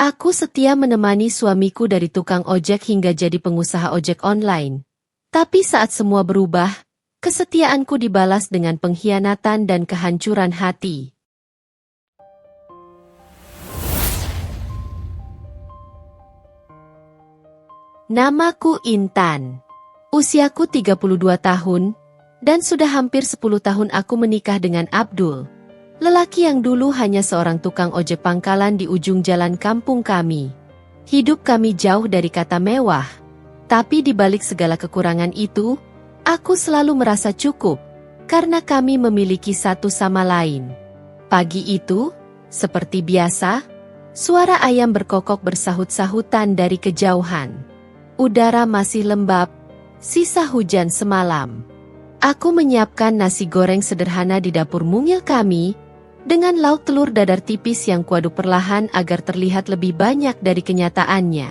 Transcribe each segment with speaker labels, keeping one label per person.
Speaker 1: Aku setia menemani suamiku dari tukang ojek hingga jadi pengusaha ojek online. Tapi saat semua berubah, kesetiaanku dibalas dengan pengkhianatan dan kehancuran hati. Namaku Intan. Usiaku 32 tahun, dan sudah hampir 10 tahun aku menikah dengan Abdul. Lelaki yang dulu hanya seorang tukang ojek pangkalan di ujung jalan kampung kami. Hidup kami jauh dari kata mewah. Tapi di balik segala kekurangan itu, aku selalu merasa cukup, karena kami memiliki satu sama lain. Pagi itu, seperti biasa, suara ayam berkokok bersahut-sahutan dari kejauhan. Udara masih lembab, sisa hujan semalam. Aku menyiapkan nasi goreng sederhana di dapur mungil kami, dengan lauk telur dadar tipis yang kuaduk perlahan agar terlihat lebih banyak dari kenyataannya.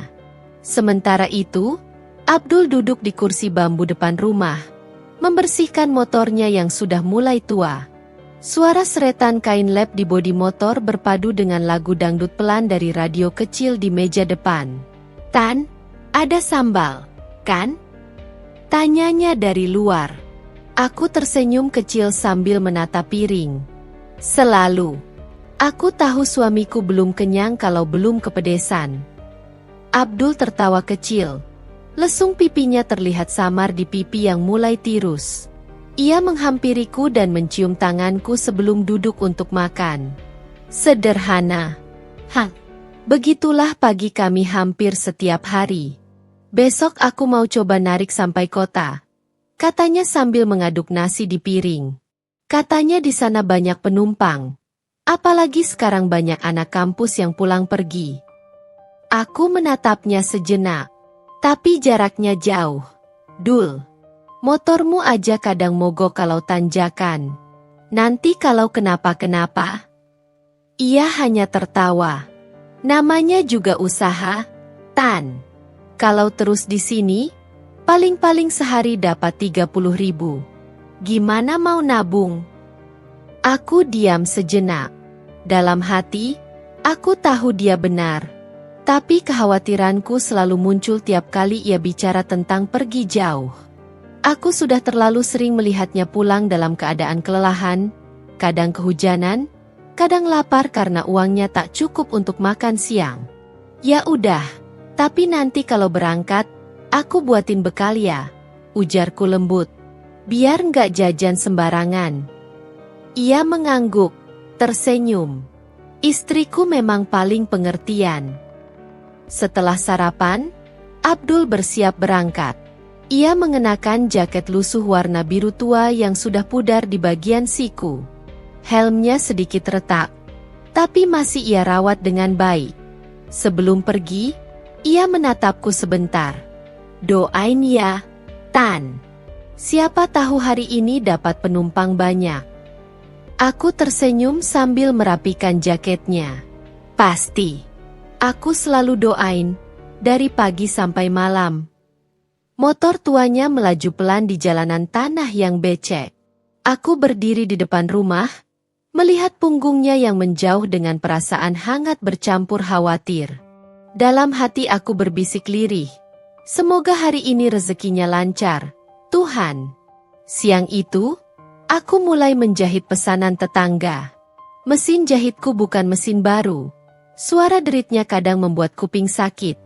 Speaker 1: Sementara itu, Abdul duduk di kursi bambu depan rumah, membersihkan motornya yang sudah mulai tua. Suara seretan kain lap di bodi motor berpadu dengan lagu dangdut pelan dari radio kecil di meja depan. "Tan, ada sambal, kan?" tanyanya dari luar. Aku tersenyum kecil sambil menata piring. "Selalu. Aku tahu suamiku belum kenyang kalau belum kepedesan." Abdul tertawa kecil. Lesung pipinya terlihat samar di pipi yang mulai tirus. Ia menghampiriku dan mencium tanganku sebelum duduk untuk makan. Sederhana. Begitulah pagi kami hampir setiap hari. "Besok aku mau coba narik sampai kota," katanya sambil mengaduk nasi di piring. Katanya di sana banyak penumpang. Apalagi sekarang banyak anak kampus yang pulang pergi. Aku menatapnya sejenak. Tapi jaraknya jauh. "Dul, motormu aja kadang mogok kalau tanjakan. Nanti kalau kenapa-kenapa?" Ia hanya tertawa. "Namanya juga usaha, Tan. Kalau terus di sini, paling-paling sehari dapat 30.000. Gimana mau nabung?" Aku diam sejenak. Dalam hati, aku tahu dia benar. Tapi kekhawatiranku selalu muncul tiap kali ia bicara tentang pergi jauh. Aku sudah terlalu sering melihatnya pulang dalam keadaan kelelahan, kadang kehujanan, kadang lapar karena uangnya tak cukup untuk makan siang. "Ya udah, tapi nanti kalau berangkat, aku buatin bekal ya," ujarku lembut. "Biar nggak jajan sembarangan." Ia mengangguk, tersenyum. Istriku memang paling pengertian. Setelah sarapan, Abdul bersiap berangkat. Ia mengenakan jaket lusuh warna biru tua yang sudah pudar di bagian siku. Helmnya sedikit retak, tapi masih ia rawat dengan baik. Sebelum pergi, ia menatapku sebentar. "Doain ya, Tan. Siapa tahu hari ini dapat penumpang banyak." Aku tersenyum sambil merapikan jaketnya. "Pasti. Aku selalu doain, dari pagi sampai malam." Motor tuanya melaju pelan di jalanan tanah yang becek. Aku berdiri di depan rumah, melihat punggungnya yang menjauh dengan perasaan hangat bercampur khawatir. Dalam hati aku berbisik lirih. Semoga hari ini rezekinya lancar, Tuhan. Siang itu, aku mulai menjahit pesanan tetangga. Mesin jahitku bukan mesin baru. Suara deritnya kadang membuat kuping sakit.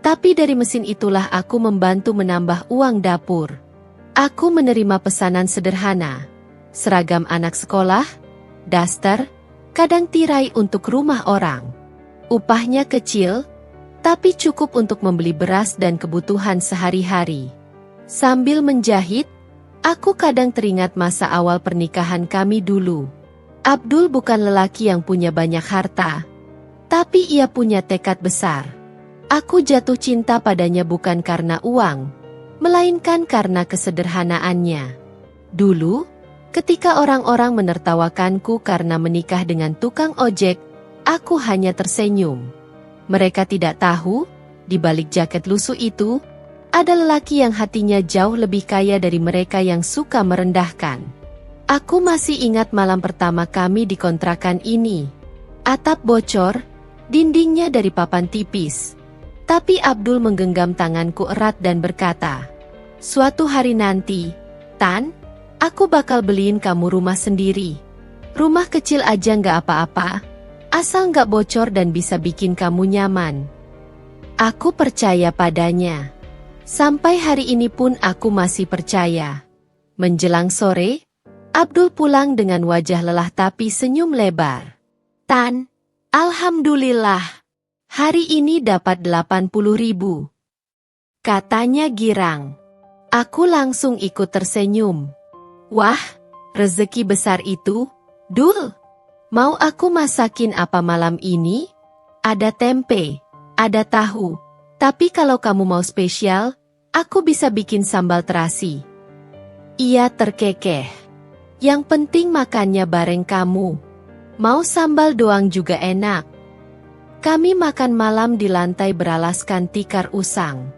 Speaker 1: Tapi dari mesin itulah aku membantu menambah uang dapur. Aku menerima pesanan sederhana. Seragam anak sekolah, daster, kadang tirai untuk rumah orang. Upahnya kecil, tapi cukup untuk membeli beras dan kebutuhan sehari-hari. Sambil menjahit, aku kadang teringat masa awal pernikahan kami dulu. Abdul bukan lelaki yang punya banyak harta, tapi ia punya tekad besar. Aku jatuh cinta padanya bukan karena uang, melainkan karena kesederhanaannya. Dulu, ketika orang-orang menertawakanku karena menikah dengan tukang ojek, aku hanya tersenyum. Mereka tidak tahu, di balik jaket lusuh itu, ada lelaki yang hatinya jauh lebih kaya dari mereka yang suka merendahkan. Aku masih ingat malam pertama kami di kontrakan ini. Atap bocor, Dindingnya dari papan tipis. Tapi Abdul menggenggam tanganku erat dan berkata, "Suatu hari nanti, Tan, aku bakal beliin kamu rumah sendiri. Rumah kecil aja nggak apa-apa, asal nggak bocor dan bisa bikin kamu nyaman." Aku percaya padanya. Sampai hari ini pun aku masih percaya. Menjelang sore, Abdul pulang dengan wajah lelah tapi senyum lebar. "Tan, alhamdulillah, hari ini dapat 80.000. Katanya girang. Aku langsung ikut tersenyum. "Wah, rezeki besar itu, Dul. Mau aku masakin apa malam ini? Ada tempe, ada tahu. Tapi kalau kamu mau spesial, aku bisa bikin sambal terasi." Ia terkekeh. "Yang penting makannya bareng kamu. Mau sambal doang juga enak." Kami makan malam di lantai beralaskan tikar usang.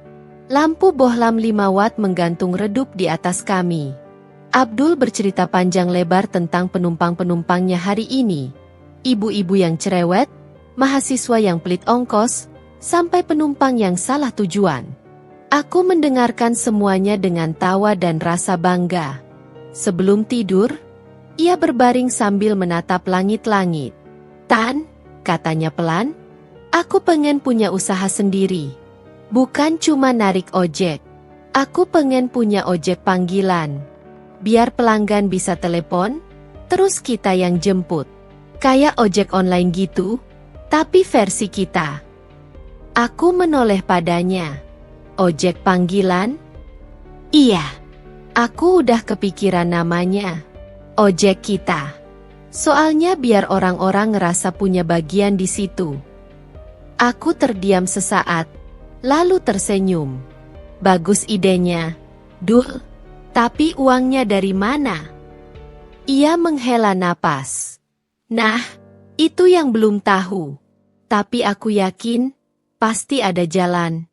Speaker 1: Lampu bohlam 5 watt menggantung redup di atas kami. Abdul bercerita panjang lebar tentang penumpang-penumpangnya hari ini. Ibu-ibu yang cerewet, mahasiswa yang pelit ongkos, sampai penumpang yang salah tujuan. Aku mendengarkan semuanya dengan tawa dan rasa bangga. Sebelum tidur, ia berbaring sambil menatap langit-langit. "Tan," katanya pelan, "aku pengen punya usaha sendiri. Bukan cuma narik ojek. Aku pengen punya ojek panggilan. Biar pelanggan bisa telepon, terus kita yang jemput. Kayak ojek online gitu, tapi versi kita." Aku menoleh padanya. "Ojek panggilan?" "Iya. Aku udah kepikiran namanya. Ojek kita. Soalnya biar orang-orang ngerasa punya bagian di situ." Aku terdiam sesaat, lalu tersenyum. "Bagus idenya, Dul. Tapi uangnya dari mana?" Ia menghela napas. "Nah, itu yang belum tahu. Tapi aku yakin, pasti ada jalan."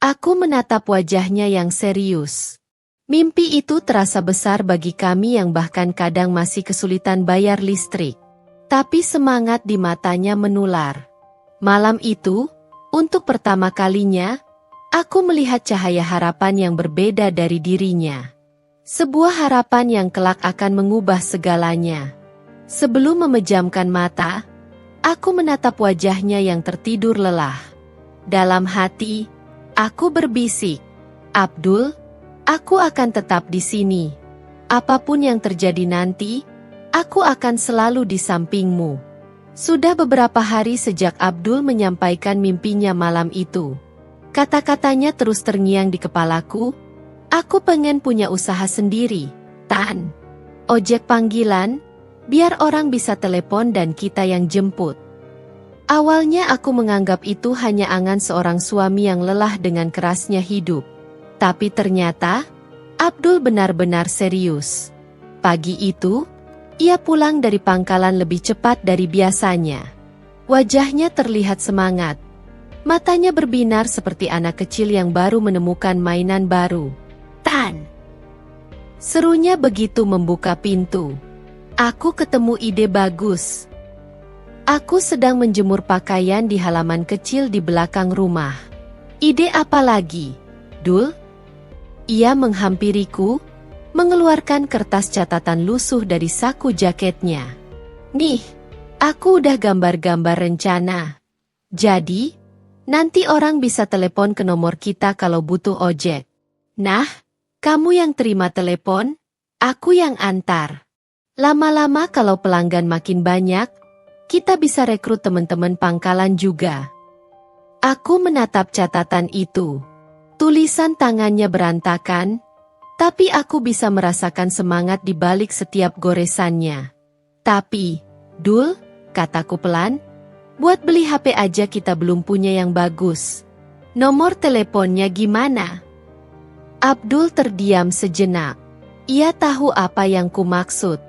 Speaker 1: Aku menatap wajahnya yang serius. Mimpi itu terasa besar bagi kami yang bahkan kadang masih kesulitan bayar listrik. Tapi semangat di matanya menular. Malam itu, untuk pertama kalinya, aku melihat cahaya harapan yang berbeda dari dirinya. Sebuah harapan yang kelak akan mengubah segalanya. Sebelum memejamkan mata, aku menatap wajahnya yang tertidur lelah. Dalam hati, aku berbisik, "Abdul, aku akan tetap di sini. Apapun yang terjadi nanti, aku akan selalu di sampingmu." Sudah beberapa hari sejak Abdul menyampaikan mimpinya malam itu. Kata-katanya terus terngiang di kepalaku. "Aku pengen punya usaha sendiri, Tan. Ojek panggilan, biar orang bisa telepon dan kita yang jemput." Awalnya aku menganggap itu hanya angan seorang suami yang lelah dengan kerasnya hidup. Tapi ternyata, Abdul benar-benar serius. Pagi itu, ia pulang dari pangkalan lebih cepat dari biasanya. Wajahnya terlihat semangat. Matanya berbinar seperti anak kecil yang baru menemukan mainan baru. "Tan!" serunya begitu membuka pintu. Aku ketemu ide bagus. Aku sedang menjemur pakaian di halaman kecil di belakang rumah. "Ide apa lagi, Dul?" Ia menghampiriku, mengeluarkan kertas catatan lusuh dari saku jaketnya. "Nih, aku udah gambar-gambar rencana. Jadi, nanti orang bisa telepon ke nomor kita kalau butuh ojek. Nah, kamu yang terima telepon, aku yang antar. Lama-lama kalau pelanggan makin banyak, kita bisa rekrut teman-teman pangkalan juga." Aku menatap catatan itu. Tulisan tangannya berantakan, tapi aku bisa merasakan semangat di balik setiap goresannya. "Tapi, Dul," kataku pelan, "buat beli HP aja kita belum punya yang bagus. Nomor teleponnya gimana?" Abdul terdiam sejenak. Ia tahu apa yang kumaksud.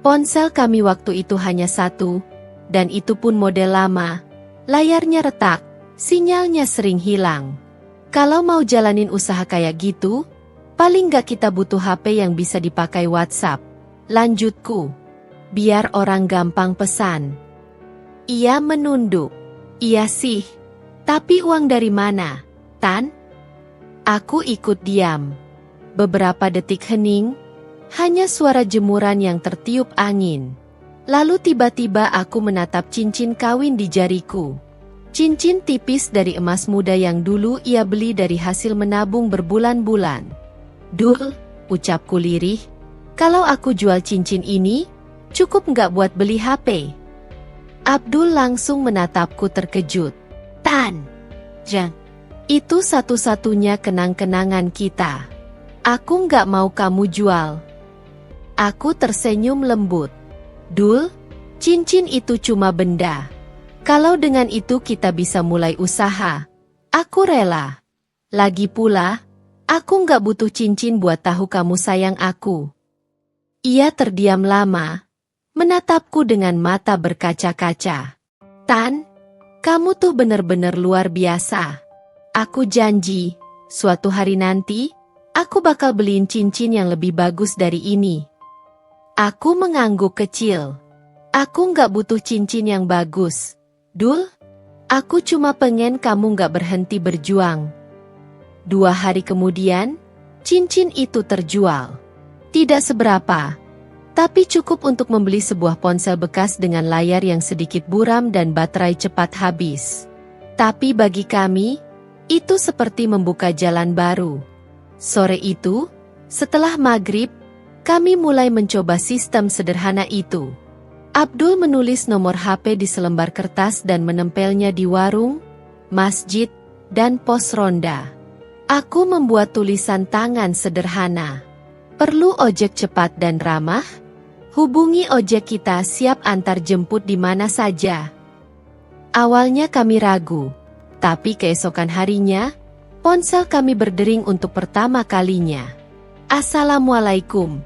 Speaker 1: Ponsel kami waktu itu hanya satu, dan itu pun model lama. Layarnya retak, sinyalnya sering hilang. Kalau mau jalanin usaha kayak gitu, paling nggak kita butuh HP yang bisa dipakai WhatsApp. Lanjutku. Biar orang gampang pesan. Ia menunduk. Iya sih. Tapi uang dari mana, Tan? Aku ikut diam. Beberapa detik hening, hanya suara jemuran yang tertiup angin. Lalu tiba-tiba aku menatap cincin kawin di jariku. Cincin tipis dari emas muda yang dulu ia beli dari hasil menabung berbulan-bulan. Dul, ucapku lirih, kalau aku jual cincin ini, cukup nggak buat beli HP? Abdul langsung menatapku terkejut. Tan, Jang, itu satu-satunya kenang-kenangan kita. Aku nggak mau kamu jual. Aku tersenyum lembut. Dul, cincin itu cuma benda. Kalau dengan itu kita bisa mulai usaha, aku rela. Lagi pula, aku nggak butuh cincin buat tahu kamu sayang aku. Ia terdiam lama, menatapku dengan mata berkaca-kaca. Tan, kamu tuh bener-bener luar biasa. Aku janji, suatu hari nanti, aku bakal beliin cincin yang lebih bagus dari ini. Aku mengangguk kecil. Aku nggak butuh cincin yang bagus, Dul. Aku cuma pengen kamu nggak berhenti berjuang. 2 hari kemudian, cincin itu terjual. Tidak seberapa, tapi cukup untuk membeli sebuah ponsel bekas dengan layar yang sedikit buram dan baterai cepat habis. Tapi bagi kami, itu seperti membuka jalan baru. Sore itu, setelah maghrib, kami mulai mencoba sistem sederhana itu. Abdul menulis nomor HP di selembar kertas dan menempelnya di warung, masjid, dan pos ronda. Aku membuat tulisan tangan sederhana. Perlu ojek cepat dan ramah? Hubungi ojek kita siap antar jemput di mana saja. Awalnya kami ragu, tapi keesokan harinya, ponsel kami berdering untuk pertama kalinya. Assalamualaikum,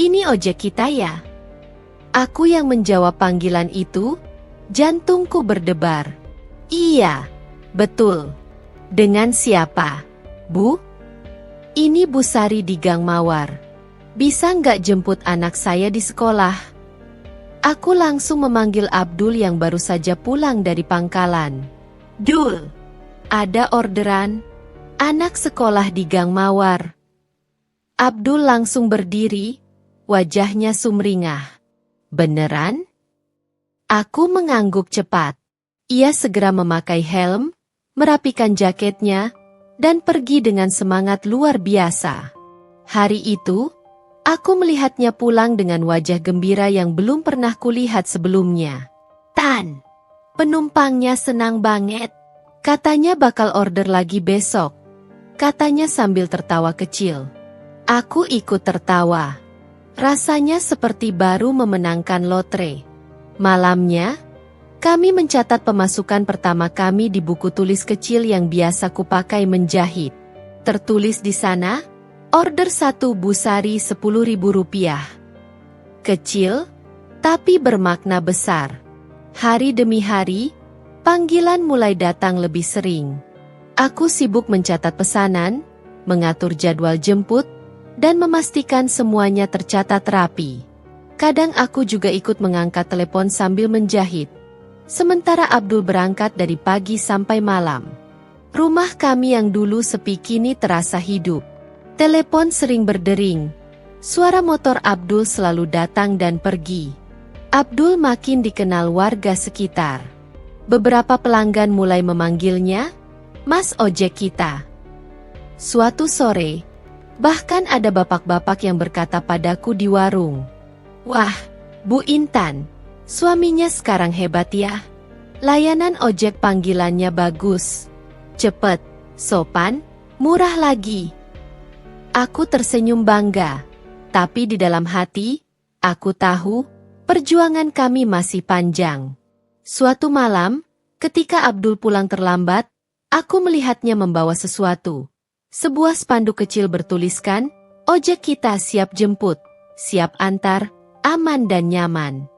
Speaker 1: ini ojek kita ya? Aku yang menjawab panggilan itu, jantungku berdebar. Iya, betul. Dengan siapa, Bu? Ini Bu Sari di Gang Mawar. Bisa nggak jemput anak saya di sekolah? Aku langsung memanggil Abdul yang baru saja pulang dari pangkalan. Dul, ada orderan? Anak sekolah di Gang Mawar. Abdul langsung berdiri, wajahnya sumringah. Beneran? Aku mengangguk cepat. Ia segera memakai helm, merapikan jaketnya, dan pergi dengan semangat luar biasa. Hari itu, aku melihatnya pulang dengan wajah gembira yang belum pernah kulihat sebelumnya. Tan, penumpangnya senang banget. Katanya bakal order lagi besok. Katanya sambil tertawa kecil. Aku ikut tertawa. Rasanya seperti baru memenangkan lotre. Malamnya, kami mencatat pemasukan pertama kami di buku tulis kecil yang biasa kupakai menjahit. Tertulis di sana, order 1 Bu Sari Rp10.000. Kecil, tapi bermakna besar. Hari demi hari, panggilan mulai datang lebih sering. Aku sibuk mencatat pesanan, mengatur jadwal jemput, dan memastikan semuanya tercatat rapi. Kadang aku juga ikut mengangkat telepon sambil menjahit. Sementara Abdul berangkat dari pagi sampai malam. Rumah kami yang dulu sepi kini terasa hidup. Telepon sering berdering. Suara motor Abdul selalu datang dan pergi. Abdul makin dikenal warga sekitar. Beberapa pelanggan mulai memanggilnya, Mas Ojek kita. Suatu sore, bahkan ada bapak-bapak yang berkata padaku di warung, "Wah, Bu Intan, suaminya sekarang hebat ya. Layanan ojek panggilannya bagus. Cepet, sopan, murah lagi." Aku tersenyum bangga, tapi di dalam hati, aku tahu, perjuangan kami masih panjang. Suatu malam, ketika Abdul pulang terlambat, aku melihatnya membawa sesuatu. Sebuah spanduk kecil bertuliskan, ojek kita siap jemput, siap antar, aman dan nyaman.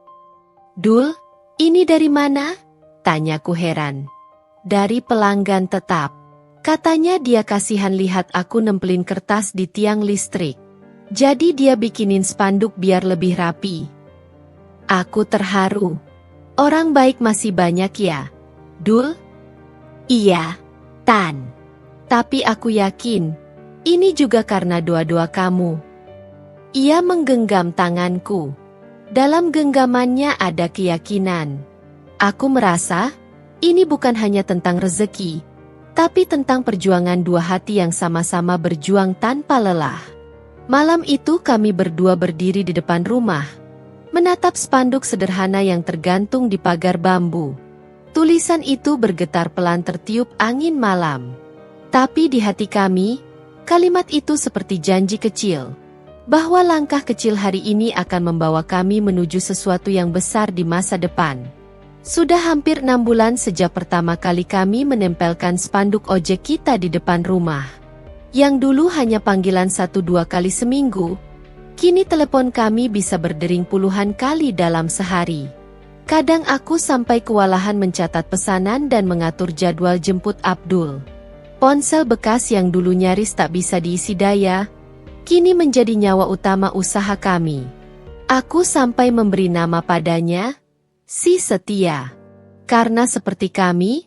Speaker 1: Dul, ini dari mana? Tanyaku heran. Dari pelanggan tetap. Katanya dia kasihan lihat aku nempelin kertas di tiang listrik. Jadi dia bikinin spanduk biar lebih rapi. Aku terharu. Orang baik masih banyak ya. Dul? Iya, Tan. Tapi aku yakin, ini juga karena doa-doa kamu. Ia menggenggam tanganku. Dalam genggamannya ada keyakinan. Aku merasa, ini bukan hanya tentang rezeki, tapi tentang perjuangan dua hati yang sama-sama berjuang tanpa lelah. Malam itu kami berdua berdiri di depan rumah, menatap spanduk sederhana yang tergantung di pagar bambu. Tulisan itu bergetar pelan tertiup angin malam. Tapi di hati kami, kalimat itu seperti janji kecil, bahwa langkah kecil hari ini akan membawa kami menuju sesuatu yang besar di masa depan. Sudah hampir 6 bulan sejak pertama kali kami menempelkan spanduk ojek kita di depan rumah. Yang dulu hanya panggilan 1-2 kali seminggu, kini telepon kami bisa berdering puluhan kali dalam sehari. Kadang aku sampai kewalahan mencatat pesanan dan mengatur jadwal jemput Abdul. Ponsel bekas yang dulu nyaris tak bisa diisi daya, kini menjadi nyawa utama usaha kami. Aku sampai memberi nama padanya, Si Setia. Karena seperti kami,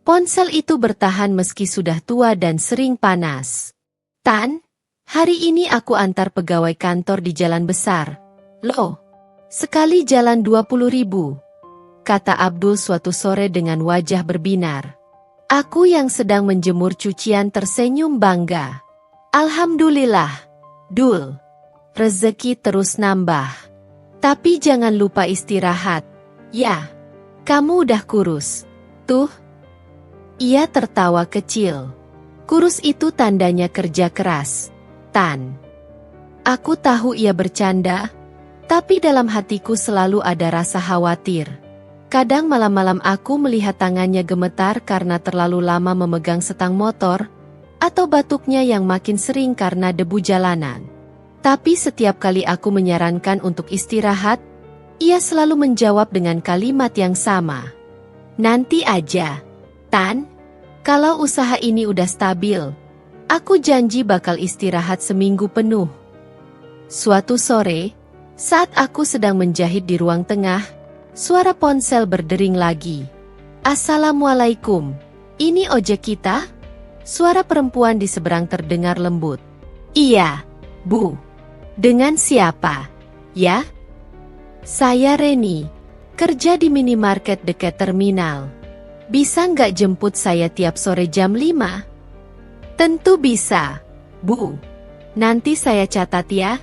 Speaker 1: ponsel itu bertahan meski sudah tua dan sering panas. Tan, hari ini aku antar pegawai kantor di jalan besar. Loh, sekali jalan 20.000, kata Abdul suatu sore dengan wajah berbinar. Aku yang sedang menjemur cucian tersenyum bangga. Alhamdulillah, Dul. Rezeki terus nambah. Tapi jangan lupa istirahat. Ya, kamu udah kurus. Tuh. Ia tertawa kecil. Kurus itu tandanya kerja keras, Tan. Aku tahu ia bercanda, tapi dalam hatiku selalu ada rasa khawatir. Kadang malam-malam aku melihat tangannya gemetar karena terlalu lama memegang setang motor, atau batuknya yang makin sering karena debu jalanan. Tapi setiap kali aku menyarankan untuk istirahat, ia selalu menjawab dengan kalimat yang sama. Nanti aja, Tan. Kalau usaha ini udah stabil, aku janji bakal istirahat seminggu penuh. Suatu sore, saat aku sedang menjahit di ruang tengah, suara ponsel berdering lagi. Assalamualaikum, ini ojek kita? Suara perempuan di seberang terdengar lembut. Iya, Bu. Dengan siapa? Ya? Saya Reni, kerja di minimarket dekat terminal. Bisa nggak jemput saya tiap sore jam 5? Tentu bisa, Bu. Nanti saya catat ya,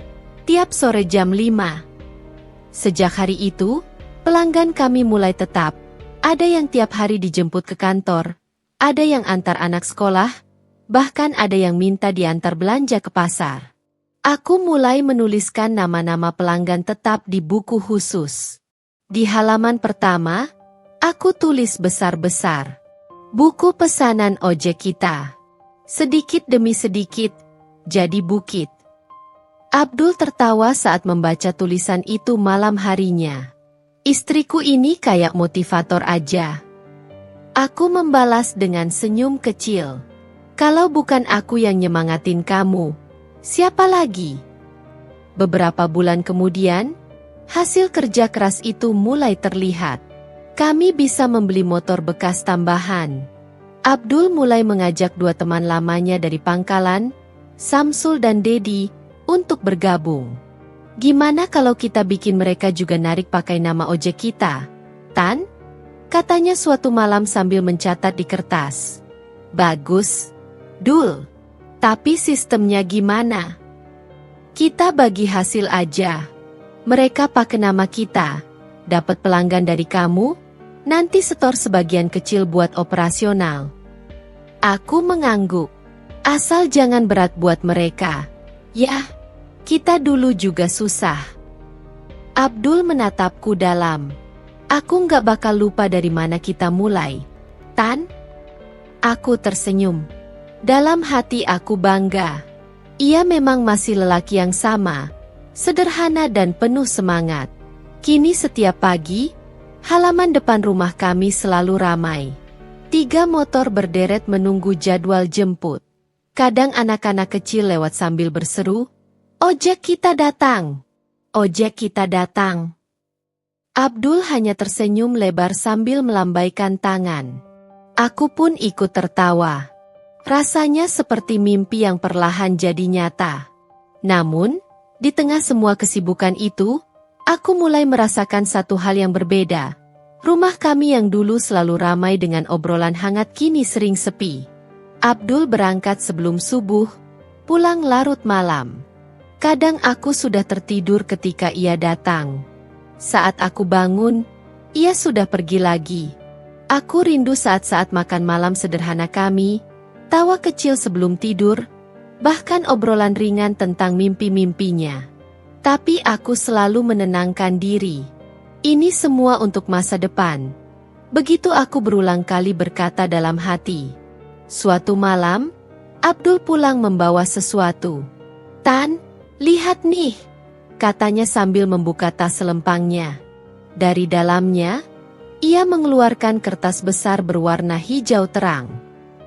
Speaker 1: tiap sore jam 5. Sejak hari itu, pelanggan kami mulai tetap. Ada yang tiap hari dijemput ke kantor, ada yang antar anak sekolah, bahkan ada yang minta diantar belanja ke pasar. Aku mulai menuliskan nama-nama pelanggan tetap di buku khusus. Di halaman pertama, aku tulis besar-besar, buku pesanan ojek kita. Sedikit demi sedikit, jadi bukit. Abdul tertawa saat membaca tulisan itu malam harinya. Istriku ini kayak motivator aja. Aku membalas dengan senyum kecil. Kalau bukan aku yang nyemangatin kamu, siapa lagi? Beberapa bulan kemudian, hasil kerja keras itu mulai terlihat. Kami bisa membeli motor bekas tambahan. Abdul mulai mengajak 2 teman lamanya dari pangkalan, Samsul dan Dedi, untuk bergabung. Gimana kalau kita bikin mereka juga narik pakai nama ojek kita, Tan? Katanya suatu malam sambil mencatat di kertas. Bagus, Dul. Tapi sistemnya gimana? Kita bagi hasil aja. Mereka pakai nama kita, dapat pelanggan dari kamu, nanti setor sebagian kecil buat operasional. Aku mengangguk. Asal jangan berat buat mereka. Yah, kita dulu juga susah. Abdul menatapku dalam. Aku nggak bakal lupa dari mana kita mulai, Tan. Aku tersenyum. Dalam hati aku bangga. Ia memang masih lelaki yang sama, sederhana dan penuh semangat. Kini setiap pagi, halaman depan rumah kami selalu ramai. 3 motor berderet menunggu jadwal jemput. Kadang anak-anak kecil lewat sambil berseru, "Ojek kita datang! Ojek kita datang!" Abdul hanya tersenyum lebar sambil melambaikan tangan. Aku pun ikut tertawa. Rasanya seperti mimpi yang perlahan jadi nyata. Namun, di tengah semua kesibukan itu, aku mulai merasakan satu hal yang berbeda. Rumah kami yang dulu selalu ramai dengan obrolan hangat kini sering sepi. Abdul berangkat sebelum subuh, pulang larut malam. Kadang aku sudah tertidur ketika ia datang. Saat aku bangun, ia sudah pergi lagi. Aku rindu saat-saat makan malam sederhana kami, tawa kecil sebelum tidur, bahkan obrolan ringan tentang mimpi-mimpinya. Tapi aku selalu menenangkan diri. Ini semua untuk masa depan. Begitu aku berulang kali berkata dalam hati. Suatu malam, Abdul pulang membawa sesuatu. "Tan, lihat nih," katanya sambil membuka tas selempangnya. Dari dalamnya, ia mengeluarkan kertas besar berwarna hijau terang.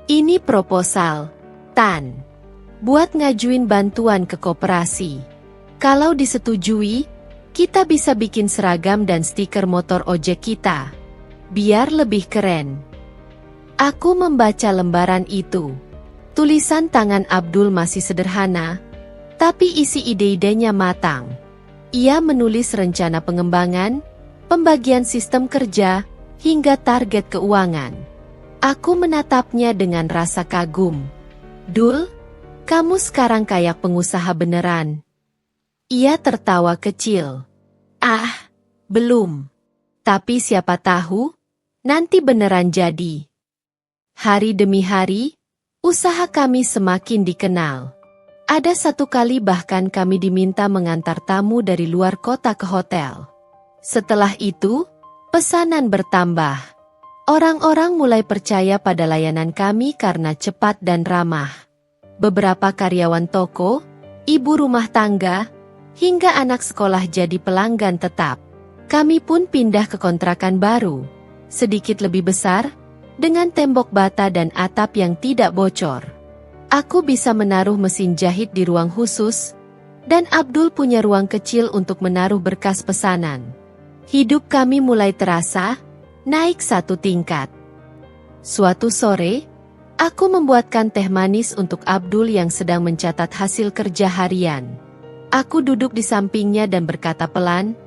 Speaker 1: "Ini proposal, Tan. Buat ngajuin bantuan ke koperasi. Kalau disetujui, kita bisa bikin seragam dan stiker motor ojek kita. Biar lebih keren." Aku membaca lembaran itu. Tulisan tangan Abdul masih sederhana, tapi isi ide-idenya matang. Ia menulis rencana pengembangan, pembagian sistem kerja, hingga target keuangan. Aku menatapnya dengan rasa kagum. "Dul, kamu sekarang kayak pengusaha beneran." Ia tertawa kecil. "Ah, belum. Tapi siapa tahu, nanti beneran jadi." Hari demi hari, usaha kami semakin dikenal. Ada satu kali bahkan kami diminta mengantar tamu dari luar kota ke hotel. Setelah itu, pesanan bertambah. Orang-orang mulai percaya pada layanan kami karena cepat dan ramah. Beberapa karyawan toko, ibu rumah tangga, hingga anak sekolah jadi pelanggan tetap. Kami pun pindah ke kontrakan baru, sedikit lebih besar, dengan tembok bata dan atap yang tidak bocor. Aku bisa menaruh mesin jahit di ruang khusus, dan Abdul punya ruang kecil untuk menaruh berkas pesanan. Hidup kami mulai terasa naik satu tingkat. Suatu sore, aku membuatkan teh manis untuk Abdul yang sedang mencatat hasil kerja harian. Aku duduk di sampingnya dan berkata pelan,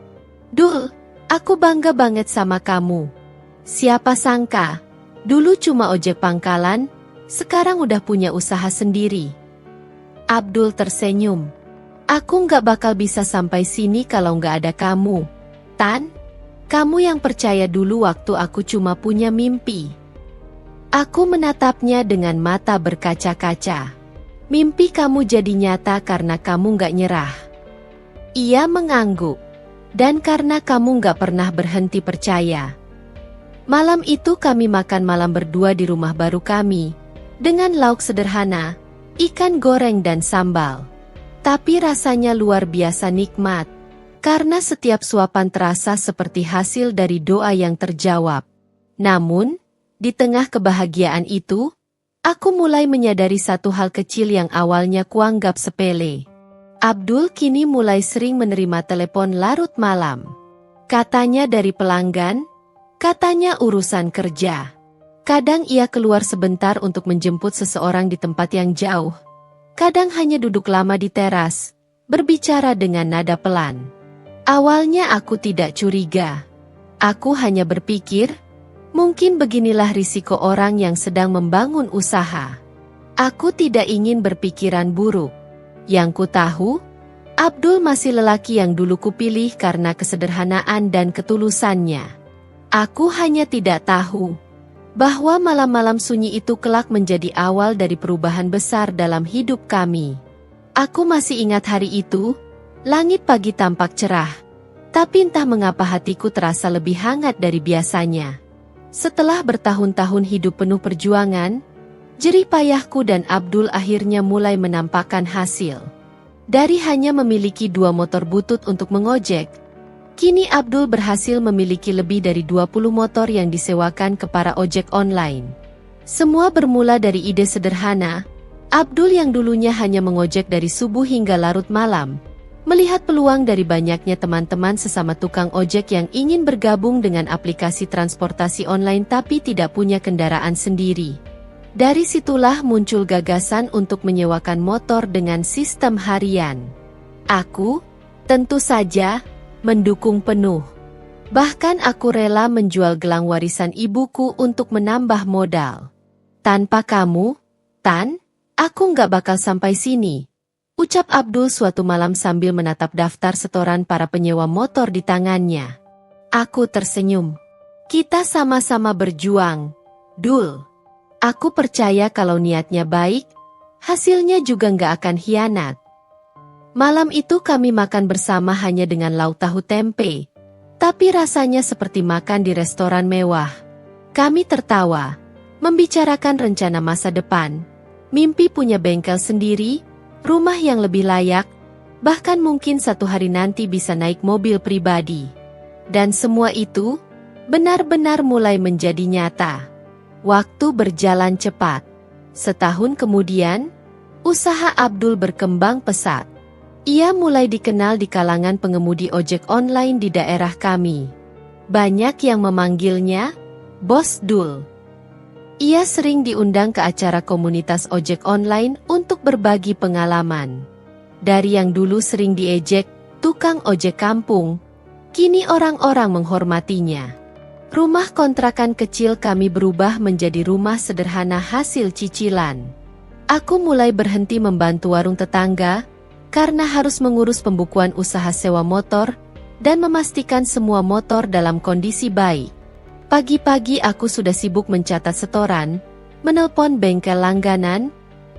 Speaker 1: "Dul, aku bangga banget sama kamu. Siapa sangka, dulu cuma ojek pangkalan, sekarang udah punya usaha sendiri." Abdul tersenyum. "Aku nggak bakal bisa sampai sini kalau nggak ada kamu, Tan. Kamu yang percaya dulu waktu aku cuma punya mimpi." Aku menatapnya dengan mata berkaca-kaca. "Mimpi kamu jadi nyata karena kamu nggak nyerah." Ia mengangguk. "Dan karena kamu nggak pernah berhenti percaya." Malam itu kami makan malam berdua di rumah baru kami, dengan lauk sederhana, ikan goreng dan sambal. Tapi rasanya luar biasa nikmat, karena setiap suapan terasa seperti hasil dari doa yang terjawab. Namun, di tengah kebahagiaan itu, aku mulai menyadari satu hal kecil yang awalnya kuanggap sepele. Abdul kini mulai sering menerima telepon larut malam. Katanya dari pelanggan, katanya urusan kerja. Kadang ia keluar sebentar untuk menjemput seseorang di tempat yang jauh. Kadang hanya duduk lama di teras, berbicara dengan nada pelan. Awalnya aku tidak curiga. Aku hanya berpikir, mungkin beginilah risiko orang yang sedang membangun usaha. Aku tidak ingin berpikiran buruk. Yang ku tahu, Abdul masih lelaki yang dulu kupilih karena kesederhanaan dan ketulusannya. Aku hanya tidak tahu bahwa malam-malam sunyi itu kelak menjadi awal dari perubahan besar dalam hidup kami. Aku masih ingat hari itu, langit pagi tampak cerah, tapi entah mengapa hatiku terasa lebih hangat dari biasanya. Setelah bertahun-tahun hidup penuh perjuangan, jerih payahku dan Abdul akhirnya mulai menampakkan hasil. Dari hanya memiliki 2 motor butut untuk mengojek, kini Abdul berhasil memiliki lebih dari 20 motor yang disewakan ke para ojek online. Semua bermula dari ide sederhana. Abdul yang dulunya hanya mengojek dari subuh hingga larut malam, Melihat peluang dari banyaknya teman-teman sesama tukang ojek yang ingin bergabung dengan aplikasi transportasi online tapi tidak punya kendaraan sendiri. Dari situlah muncul gagasan untuk menyewakan motor dengan sistem harian. Aku, tentu saja, mendukung penuh. Bahkan aku rela menjual gelang warisan ibuku untuk menambah modal. Tanpa kamu, Tan, aku nggak bakal sampai sini, ucap Abdul suatu malam sambil menatap daftar setoran para penyewa motor di tangannya. Aku tersenyum. Kita sama-sama berjuang, Dul. Aku percaya kalau niatnya baik, hasilnya juga nggak akan hianat. Malam itu kami makan bersama hanya dengan lauk tahu tempe. Tapi rasanya seperti makan di restoran mewah. Kami tertawa, membicarakan rencana masa depan, mimpi punya bengkel sendiri, rumah yang lebih layak, bahkan mungkin suatu hari nanti bisa naik mobil pribadi. Dan semua itu benar-benar mulai menjadi nyata. Waktu berjalan cepat. Setahun kemudian, usaha Abdul berkembang pesat. Ia mulai dikenal di kalangan pengemudi ojek online di daerah kami. Banyak yang memanggilnya Bos Dul. Ia sering diundang ke acara komunitas ojek online untuk berbagi pengalaman. Dari yang dulu sering diejek, tukang ojek kampung, kini orang-orang menghormatinya. Rumah kontrakan kecil kami berubah menjadi rumah sederhana hasil cicilan. Aku mulai berhenti membantu warung tetangga, karena harus mengurus pembukuan usaha sewa motor dan memastikan semua motor dalam kondisi baik. Pagi-pagi aku sudah sibuk mencatat setoran, menelpon bengkel langganan,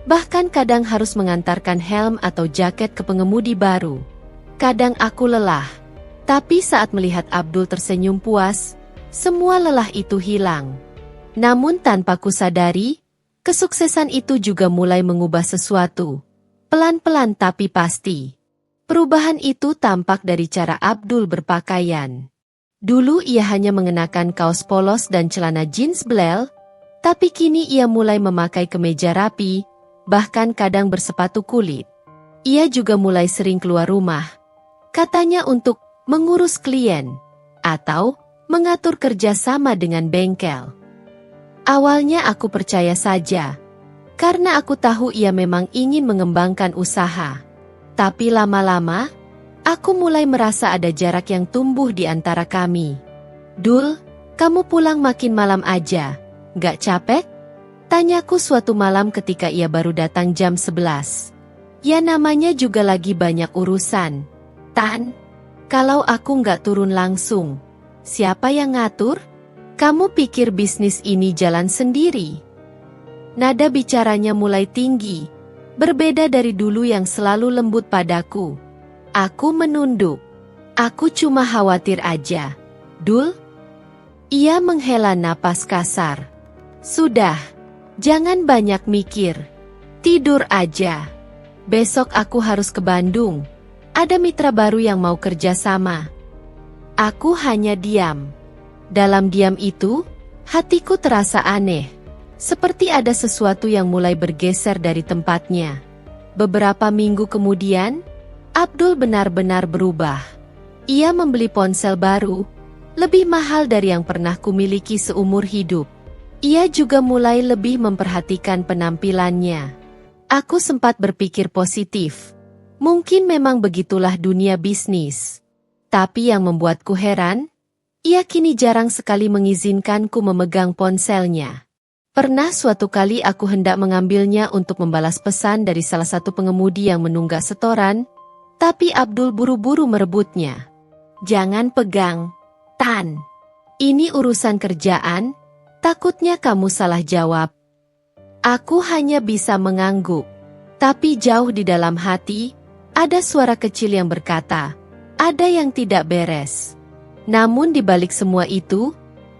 Speaker 1: bahkan kadang harus mengantarkan helm atau jaket ke pengemudi baru. Kadang aku lelah, tapi saat melihat Abdul tersenyum puas, semua lelah itu hilang. Namun tanpa kusadari, kesuksesan itu juga mulai mengubah sesuatu. Pelan-pelan tapi pasti. Perubahan itu tampak dari cara Abdul berpakaian. Dulu ia hanya mengenakan kaos polos dan celana jeans belel, tapi kini ia mulai memakai kemeja rapi, bahkan kadang bersepatu kulit. Ia juga mulai sering keluar rumah. Katanya untuk mengurus klien, atau mengatur kerjasama dengan bengkel. Awalnya aku percaya saja, karena aku tahu ia memang ingin mengembangkan usaha. Tapi lama-lama, aku mulai merasa ada jarak yang tumbuh di antara kami. Dul, kamu pulang makin malam aja, gak capek? Tanyaku suatu malam ketika ia baru datang jam 11. Ya namanya juga lagi banyak urusan. Tan, kalau aku gak turun langsung, siapa yang ngatur? Kamu pikir bisnis ini jalan sendiri? Nada bicaranya mulai tinggi, berbeda dari dulu yang selalu lembut padaku. Aku menunduk. Aku cuma khawatir aja. Dul? Ia menghela napas kasar. Sudah, jangan banyak mikir. Tidur aja. Besok aku harus ke Bandung. Ada mitra baru yang mau kerja sama. Aku hanya diam. Dalam diam itu, hatiku terasa aneh. Seperti ada sesuatu yang mulai bergeser dari tempatnya. Beberapa minggu kemudian, Abdul benar-benar berubah. Ia membeli ponsel baru, lebih mahal dari yang pernah kumiliki seumur hidup. Ia juga mulai lebih memperhatikan penampilannya. Aku sempat berpikir positif. Mungkin memang begitulah dunia bisnis. Tapi yang membuatku heran, ia kini jarang sekali mengizinkanku memegang ponselnya. Pernah suatu kali aku hendak mengambilnya untuk membalas pesan dari salah satu pengemudi yang menunggak setoran, tapi Abdul buru-buru merebutnya. Jangan pegang, Tan. Ini urusan kerjaan, takutnya kamu salah jawab. Aku hanya bisa mengangguk. Tapi jauh di dalam hati, ada suara kecil yang berkata, ada yang tidak beres. Namun di balik semua itu,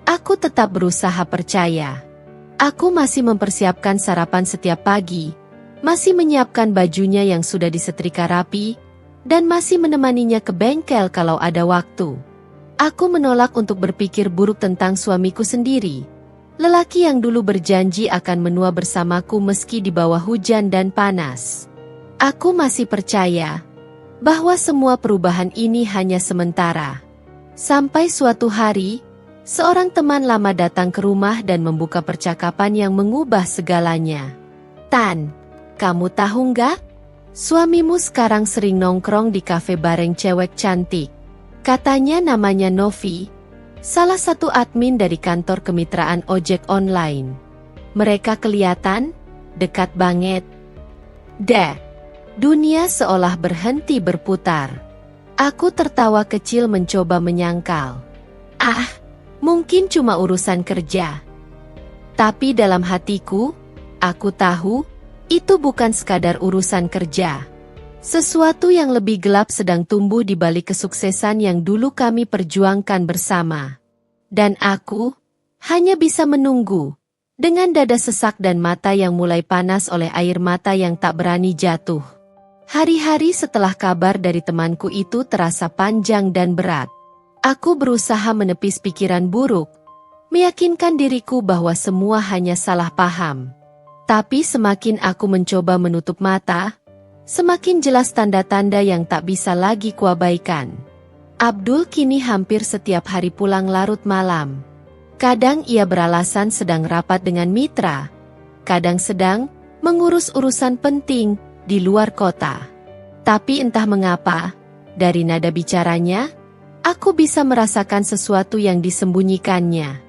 Speaker 1: aku tetap berusaha percaya. Aku masih mempersiapkan sarapan setiap pagi, masih menyiapkan bajunya yang sudah disetrika rapi, dan masih menemaninya ke bengkel kalau ada waktu. Aku menolak untuk berpikir buruk tentang suamiku sendiri. Lelaki yang dulu berjanji akan menua bersamaku meski di bawah hujan dan panas. Aku masih percaya, bahwa semua perubahan ini hanya sementara. Sampai suatu hari, seorang teman lama datang ke rumah dan membuka percakapan yang mengubah segalanya. "Tan, kamu tahu nggak? Suamimu sekarang sering nongkrong di kafe bareng cewek cantik. Katanya namanya Novi, salah satu admin dari kantor kemitraan ojek online. Mereka kelihatan dekat banget." Dunia seolah berhenti berputar. Aku tertawa kecil mencoba menyangkal. Mungkin cuma urusan kerja. Tapi dalam hatiku, aku tahu, itu bukan sekadar urusan kerja. Sesuatu yang lebih gelap sedang tumbuh di balik kesuksesan yang dulu kami perjuangkan bersama. Dan aku hanya bisa menunggu, dengan dada sesak dan mata yang mulai panas oleh air mata yang tak berani jatuh. Hari-hari setelah kabar dari temanku itu terasa panjang dan berat. Aku berusaha menepis pikiran buruk, meyakinkan diriku bahwa semua hanya salah paham. Tapi semakin aku mencoba menutup mata, semakin jelas tanda-tanda yang tak bisa lagi kuabaikan. Abdul kini hampir setiap hari pulang larut malam. Kadang ia beralasan sedang rapat dengan mitra, kadang sedang mengurus urusan penting di luar kota. Tapi entah mengapa, dari nada bicaranya, aku bisa merasakan sesuatu yang disembunyikannya.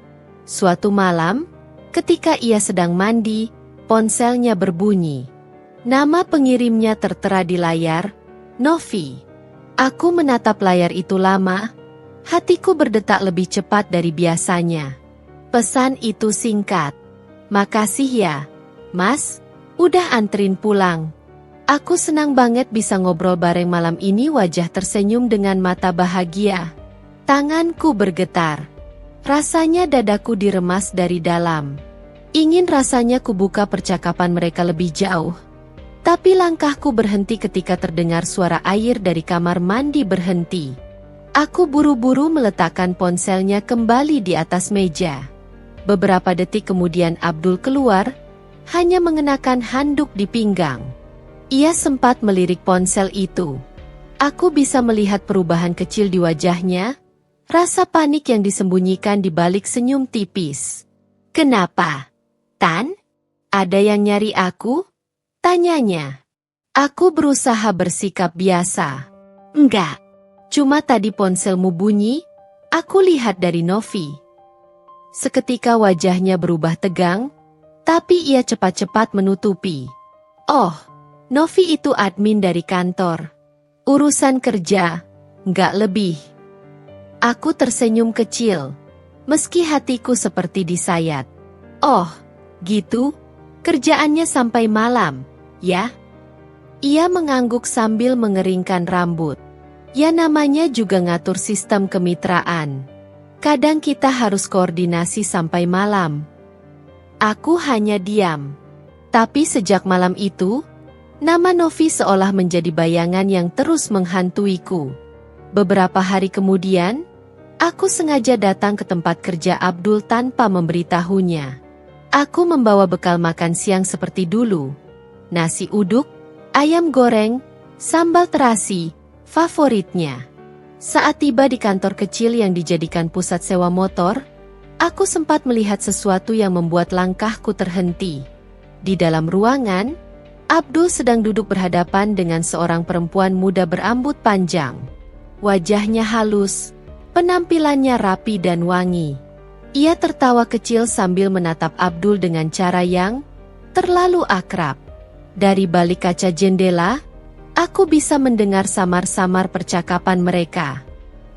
Speaker 1: Suatu malam, ketika ia sedang mandi, ponselnya berbunyi. Nama pengirimnya tertera di layar, Novi. Aku menatap layar itu lama, hatiku berdetak lebih cepat dari biasanya. Pesan itu singkat. "Makasih ya, Mas, udah anterin pulang. Aku senang banget bisa ngobrol bareng malam ini." Wajah tersenyum dengan mata bahagia. Tanganku bergetar. Rasanya dadaku diremas dari dalam. Ingin rasanya kubuka percakapan mereka lebih jauh. Tapi langkahku berhenti ketika terdengar suara air dari kamar mandi berhenti. Aku buru-buru meletakkan ponselnya kembali di atas meja. Beberapa detik kemudian Abdul keluar, hanya mengenakan handuk di pinggang. Ia sempat melirik ponsel itu. Aku bisa melihat perubahan kecil di wajahnya, rasa panik yang disembunyikan di balik senyum tipis. "Kenapa, Tan? Ada yang nyari aku?" tanyanya. Aku berusaha bersikap biasa. "Enggak, cuma tadi ponselmu bunyi, aku lihat dari Novi." Seketika wajahnya berubah tegang, tapi ia cepat-cepat menutupi. "Oh, Novi itu admin dari kantor. Urusan kerja, nggak lebih." Aku tersenyum kecil, meski hatiku seperti disayat. "Oh, gitu? Kerjaannya sampai malam, ya?" Ia mengangguk sambil mengeringkan rambut. "Ya namanya juga ngatur sistem kemitraan. Kadang kita harus koordinasi sampai malam." Aku hanya diam. Tapi sejak malam itu, nama Novi seolah menjadi bayangan yang terus menghantuiku. Beberapa hari kemudian, aku sengaja datang ke tempat kerja Abdul tanpa memberitahunya. Aku membawa bekal makan siang seperti dulu. Nasi uduk, ayam goreng, sambal terasi, favoritnya. Saat tiba di kantor kecil yang dijadikan pusat sewa motor, aku sempat melihat sesuatu yang membuat langkahku terhenti. Di dalam ruangan, Abdul sedang duduk berhadapan dengan seorang perempuan muda berambut panjang. Wajahnya halus, penampilannya rapi dan wangi. Ia tertawa kecil sambil menatap Abdul dengan cara yang terlalu akrab. Dari balik kaca jendela, aku bisa mendengar samar-samar percakapan mereka.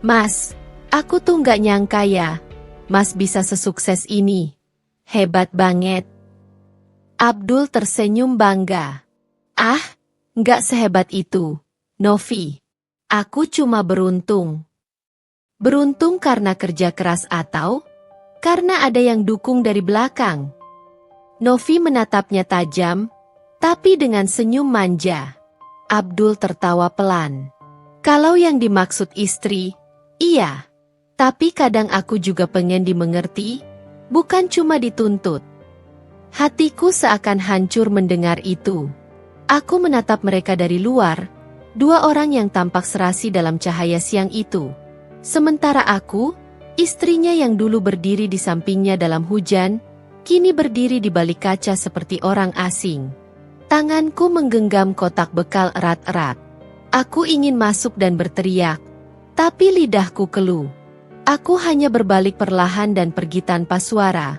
Speaker 1: "Mas, aku tuh nggak nyangka ya, Mas bisa sesukses ini. Hebat banget." Abdul tersenyum bangga. Nggak sehebat itu, Novi. Aku cuma beruntung." "Beruntung karena kerja keras atau karena ada yang dukung dari belakang?" Novi menatapnya tajam, tapi dengan senyum manja. Abdul tertawa pelan. "Kalau yang dimaksud istri, iya. Tapi kadang aku juga pengen dimengerti, bukan cuma dituntut." Hatiku seakan hancur mendengar itu. Aku menatap mereka dari luar, Dua orang yang tampak serasi dalam cahaya siang itu. Sementara aku, istrinya yang dulu berdiri di sampingnya dalam hujan, kini berdiri di balik kaca seperti orang asing. Tanganku menggenggam kotak bekal erat-erat. Aku ingin masuk dan berteriak, tapi lidahku keluh. Aku hanya berbalik perlahan dan pergi tanpa suara,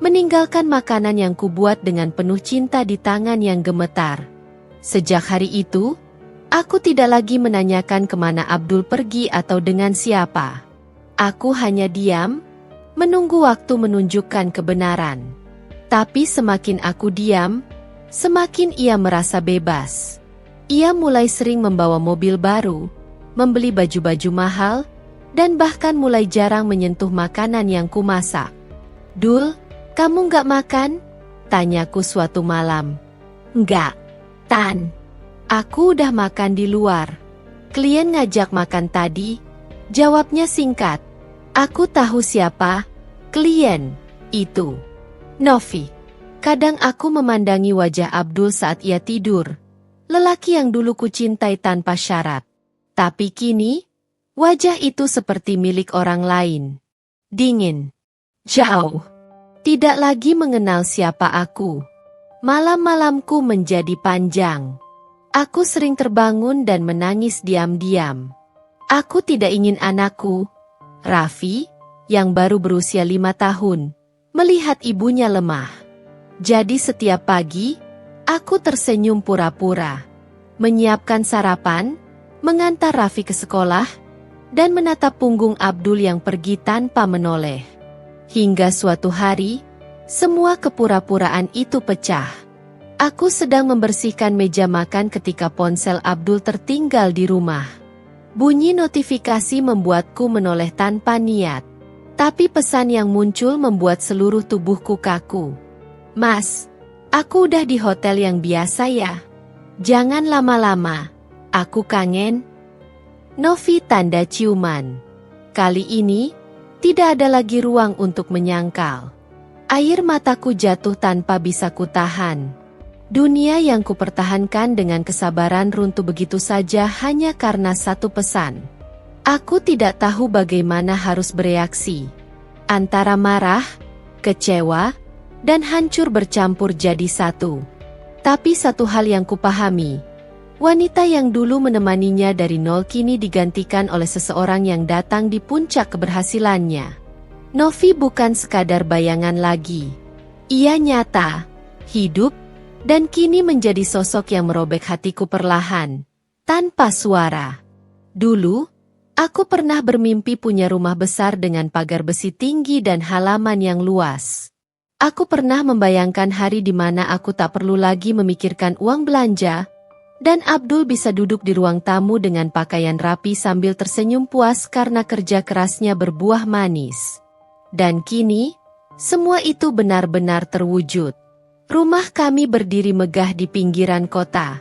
Speaker 1: meninggalkan makanan yang kubuat dengan penuh cinta di tangan yang gemetar. Sejak hari itu, aku tidak lagi menanyakan kemana Abdul pergi atau dengan siapa. Aku hanya diam, menunggu waktu menunjukkan kebenaran. Tapi semakin aku diam, semakin ia merasa bebas. Ia mulai sering membawa mobil baru, membeli baju-baju mahal, dan bahkan mulai jarang menyentuh makanan yang kumasak. "Dul, kamu nggak makan?" tanyaku suatu malam. "Nggak, Tan. Aku udah makan di luar. Klien ngajak makan tadi," jawabnya singkat. Aku tahu siapa klien itu. Novi. Kadang aku memandangi wajah Abdul saat ia tidur. Lelaki yang dulu kucintai tanpa syarat. Tapi kini, wajah itu seperti milik orang lain. Dingin. Jauh. Tidak lagi mengenal siapa aku. Malam-malamku menjadi panjang. Aku sering terbangun dan menangis diam-diam. Aku tidak ingin anakku, Raffi, yang baru berusia 5 tahun, melihat ibunya lemah. Jadi setiap pagi, aku tersenyum pura-pura, menyiapkan sarapan, mengantar Raffi ke sekolah, dan menatap punggung Abdul yang pergi tanpa menoleh. Hingga suatu hari, semua kepura-puraan itu pecah. Aku sedang membersihkan meja makan ketika ponsel Abdul tertinggal di rumah. Bunyi notifikasi membuatku menoleh tanpa niat. Tapi pesan yang muncul membuat seluruh tubuhku kaku. "Mas, aku udah di hotel yang biasa ya. Jangan lama-lama, aku kangen." Novi tanda ciuman. Kali ini, tidak ada lagi ruang untuk menyangkal. Air mataku jatuh tanpa bisa kutahan. Dunia yang kupertahankan dengan kesabaran runtuh begitu saja hanya karena satu pesan. Aku tidak tahu bagaimana harus bereaksi. Antara marah, kecewa, dan hancur bercampur jadi satu. Tapi satu hal yang kupahami, wanita yang dulu menemaninya dari nol kini digantikan oleh seseorang yang datang di puncak keberhasilannya. Novi bukan sekadar bayangan lagi. Ia nyata, hidup, dan kini menjadi sosok yang merobek hatiku perlahan, tanpa suara. Dulu, aku pernah bermimpi punya rumah besar dengan pagar besi tinggi dan halaman yang luas. Aku pernah membayangkan hari di mana aku tak perlu lagi memikirkan uang belanja, dan Abdul bisa duduk di ruang tamu dengan pakaian rapi sambil tersenyum puas karena kerja kerasnya berbuah manis. Dan kini, semua itu benar-benar terwujud. Rumah kami berdiri megah di pinggiran kota.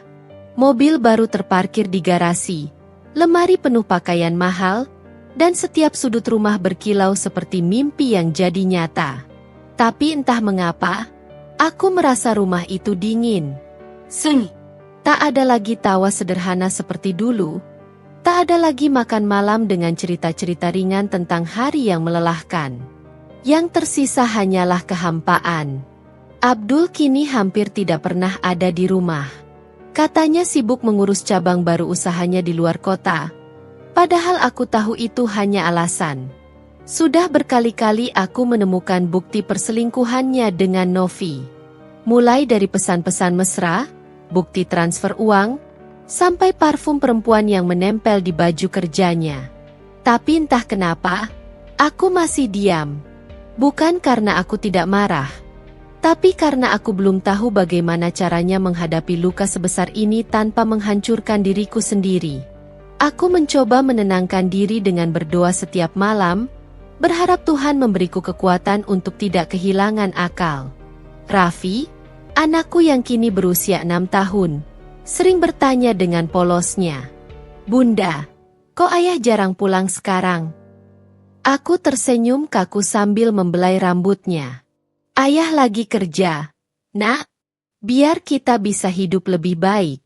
Speaker 1: Mobil baru terparkir di garasi, lemari penuh pakaian mahal, dan setiap sudut rumah berkilau seperti mimpi yang jadi nyata. Tapi entah mengapa, aku merasa rumah itu dingin. Sunyi. Tak ada lagi tawa sederhana seperti dulu. Tak ada lagi makan malam dengan cerita-cerita ringan tentang hari yang melelahkan. Yang tersisa hanyalah kehampaan. Abdul kini hampir tidak pernah ada di rumah. Katanya sibuk mengurus cabang baru usahanya di luar kota. Padahal aku tahu itu hanya alasan. Sudah berkali-kali aku menemukan bukti perselingkuhannya dengan Novi. Mulai dari pesan-pesan mesra, bukti transfer uang, sampai parfum perempuan yang menempel di baju kerjanya. Tapi entah kenapa, aku masih diam. Bukan karena aku tidak marah, tapi karena aku belum tahu bagaimana caranya menghadapi luka sebesar ini tanpa menghancurkan diriku sendiri. Aku mencoba menenangkan diri dengan berdoa setiap malam, berharap Tuhan memberiku kekuatan untuk tidak kehilangan akal. Raffi, anakku yang kini berusia 6 tahun, sering bertanya dengan polosnya, "Bunda, kok ayah jarang pulang sekarang?" Aku tersenyum kaku sambil membelai rambutnya. "Ayah lagi kerja, Nak. Biar kita bisa hidup lebih baik."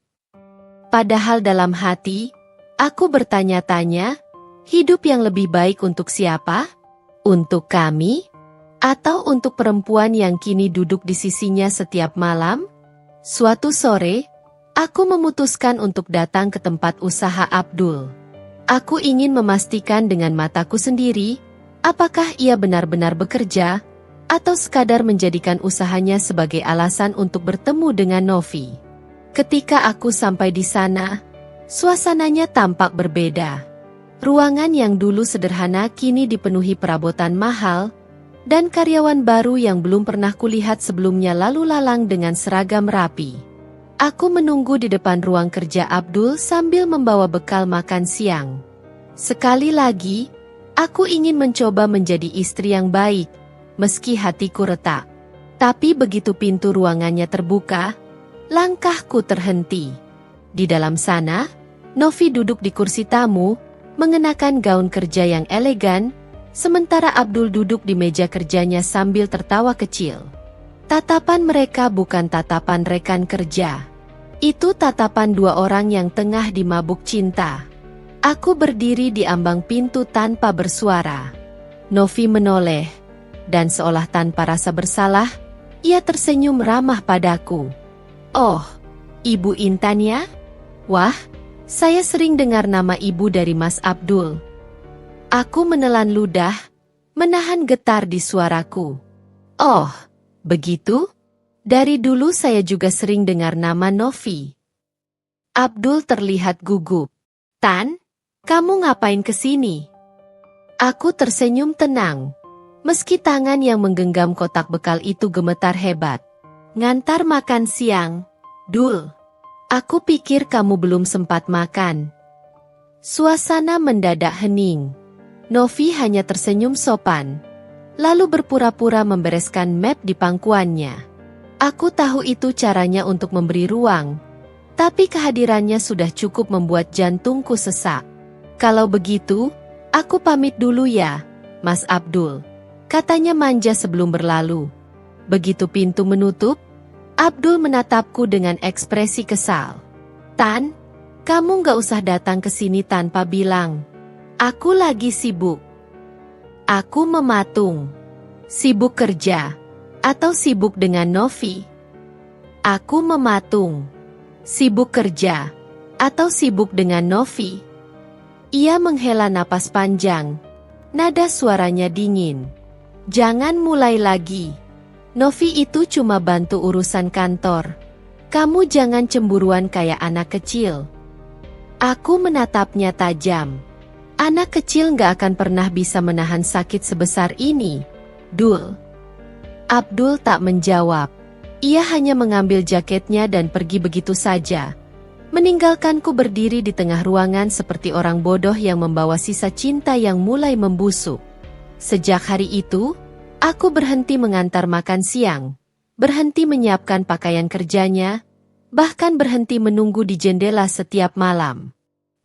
Speaker 1: Padahal dalam hati, aku bertanya-tanya, hidup yang lebih baik untuk siapa? Untuk kami? Atau untuk perempuan yang kini duduk di sisinya setiap malam? Suatu sore, aku memutuskan untuk datang ke tempat usaha Abdul. Aku ingin memastikan dengan mataku sendiri, apakah ia benar-benar bekerja, atau sekadar menjadikan usahanya sebagai alasan untuk bertemu dengan Novi. Ketika aku sampai di sana, suasananya tampak berbeda. Ruangan yang dulu sederhana kini dipenuhi perabotan mahal, dan karyawan baru yang belum pernah kulihat sebelumnya lalu lalang dengan seragam rapi. Aku menunggu di depan ruang kerja Abdul sambil membawa bekal makan siang. Sekali lagi, aku ingin mencoba menjadi istri yang baik, meski hatiku retak. Tapi begitu pintu ruangannya terbuka, langkahku terhenti. Di dalam sana, Novi duduk di kursi tamu, mengenakan gaun kerja yang elegan, sementara Abdul duduk di meja kerjanya sambil tertawa kecil. Tatapan mereka bukan tatapan rekan kerja. Itu tatapan dua orang yang tengah dimabuk cinta. Aku berdiri di ambang pintu tanpa bersuara. Novi menoleh, dan seolah tanpa rasa bersalah, ia tersenyum ramah padaku. "Oh, Ibu Intan ya? Wah, saya sering dengar nama ibu dari Mas Abdul." Aku menelan ludah, menahan getar di suaraku. "Oh, begitu? Dari dulu saya juga sering dengar nama Novi." Abdul terlihat gugup. "Tan, kamu ngapain kesini?" Aku tersenyum tenang, meski tangan yang menggenggam kotak bekal itu gemetar hebat. "Ngantar makan siang, Dul. Aku pikir kamu belum sempat makan." Suasana mendadak hening. Novi hanya tersenyum sopan, lalu berpura-pura membereskan map di pangkuannya. Aku tahu itu caranya untuk memberi ruang, tapi kehadirannya sudah cukup membuat jantungku sesak. "Kalau begitu, aku pamit dulu ya, Mas Abdul," katanya manja sebelum berlalu. Begitu pintu menutup, Abdul menatapku dengan ekspresi kesal. "Tan, kamu gak usah datang ke sini tanpa bilang. Aku lagi sibuk." Aku mematung. Sibuk kerja? Atau sibuk dengan Novi? Aku mematung. Sibuk kerja? Atau sibuk dengan Novi? Ia menghela napas panjang. Nada suaranya dingin. "Jangan mulai lagi. Novi itu cuma bantu urusan kantor. Kamu jangan cemburuan kayak anak kecil." Aku menatapnya tajam. "Anak kecil gak akan pernah bisa menahan sakit sebesar ini, Dul." Abdul tak menjawab. Ia hanya mengambil jaketnya dan pergi begitu saja, meninggalkanku berdiri di tengah ruangan seperti orang bodoh yang membawa sisa cinta yang mulai membusuk. Sejak hari itu, aku berhenti mengantar makan siang, berhenti menyiapkan pakaian kerjanya, bahkan berhenti menunggu di jendela setiap malam.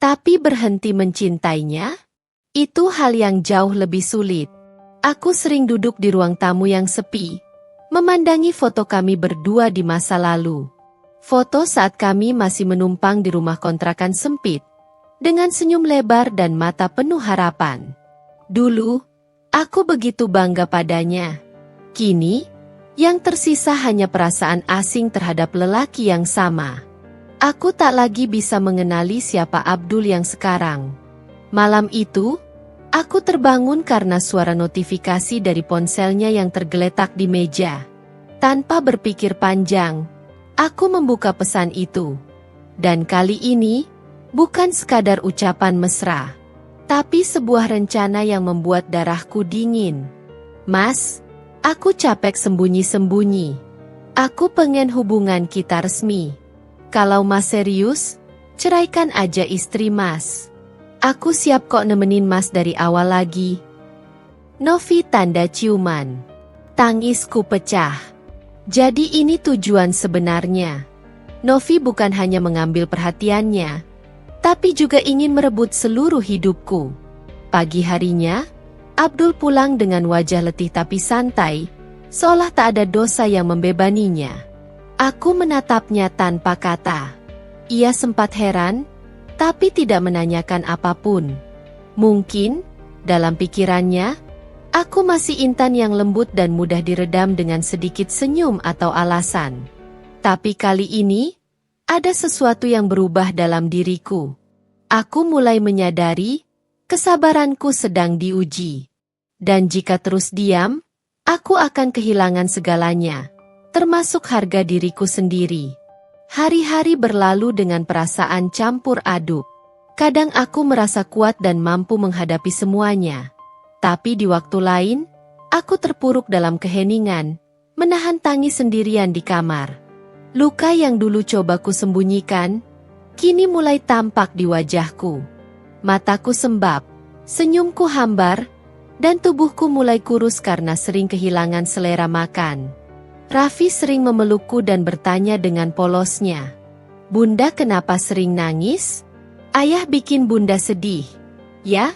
Speaker 1: Tapi berhenti mencintainya? Itu hal yang jauh lebih sulit. Aku sering duduk di ruang tamu yang sepi, memandangi foto kami berdua di masa lalu. Foto saat kami masih menumpang di rumah kontrakan sempit, dengan senyum lebar dan mata penuh harapan. Dulu, aku begitu bangga padanya. Kini, yang tersisa hanya perasaan asing terhadap lelaki yang sama. Aku tak lagi bisa mengenali siapa Abdul yang sekarang. Malam itu, aku terbangun karena suara notifikasi dari ponselnya yang tergeletak di meja. Tanpa berpikir panjang, aku membuka pesan itu. Dan kali ini, bukan sekadar ucapan mesra, tapi sebuah rencana yang membuat darahku dingin. "Mas, aku capek sembunyi-sembunyi. Aku pengen hubungan kita resmi. Kalau Mas serius, ceraikan aja istri Mas. Aku siap kok nemenin Mas dari awal lagi." Novi tanda ciuman. Tangisku pecah. Jadi ini tujuan sebenarnya. Novi bukan hanya mengambil perhatiannya, tapi juga ingin merebut seluruh hidupku. Pagi harinya, Abdul pulang dengan wajah letih tapi santai, seolah tak ada dosa yang membebaninya. Aku menatapnya tanpa kata. Ia sempat heran, tapi tidak menanyakan apapun. Mungkin, dalam pikirannya, aku masih Intan yang lembut dan mudah diredam dengan sedikit senyum atau alasan. Tapi kali ini, ada sesuatu yang berubah dalam diriku. Aku mulai menyadari, kesabaranku sedang diuji. Dan jika terus diam, aku akan kehilangan segalanya, termasuk harga diriku sendiri. Hari-hari berlalu dengan perasaan campur aduk. Kadang aku merasa kuat dan mampu menghadapi semuanya. Tapi di waktu lain, aku terpuruk dalam keheningan, menahan tangis sendirian di kamar. Luka yang dulu coba ku sembunyikan, kini mulai tampak di wajahku. Mataku sembab, senyumku hambar, dan tubuhku mulai kurus karena sering kehilangan selera makan. Raffi sering memelukku dan bertanya dengan polosnya, "Bunda kenapa sering nangis? Ayah bikin Bunda sedih, ya?"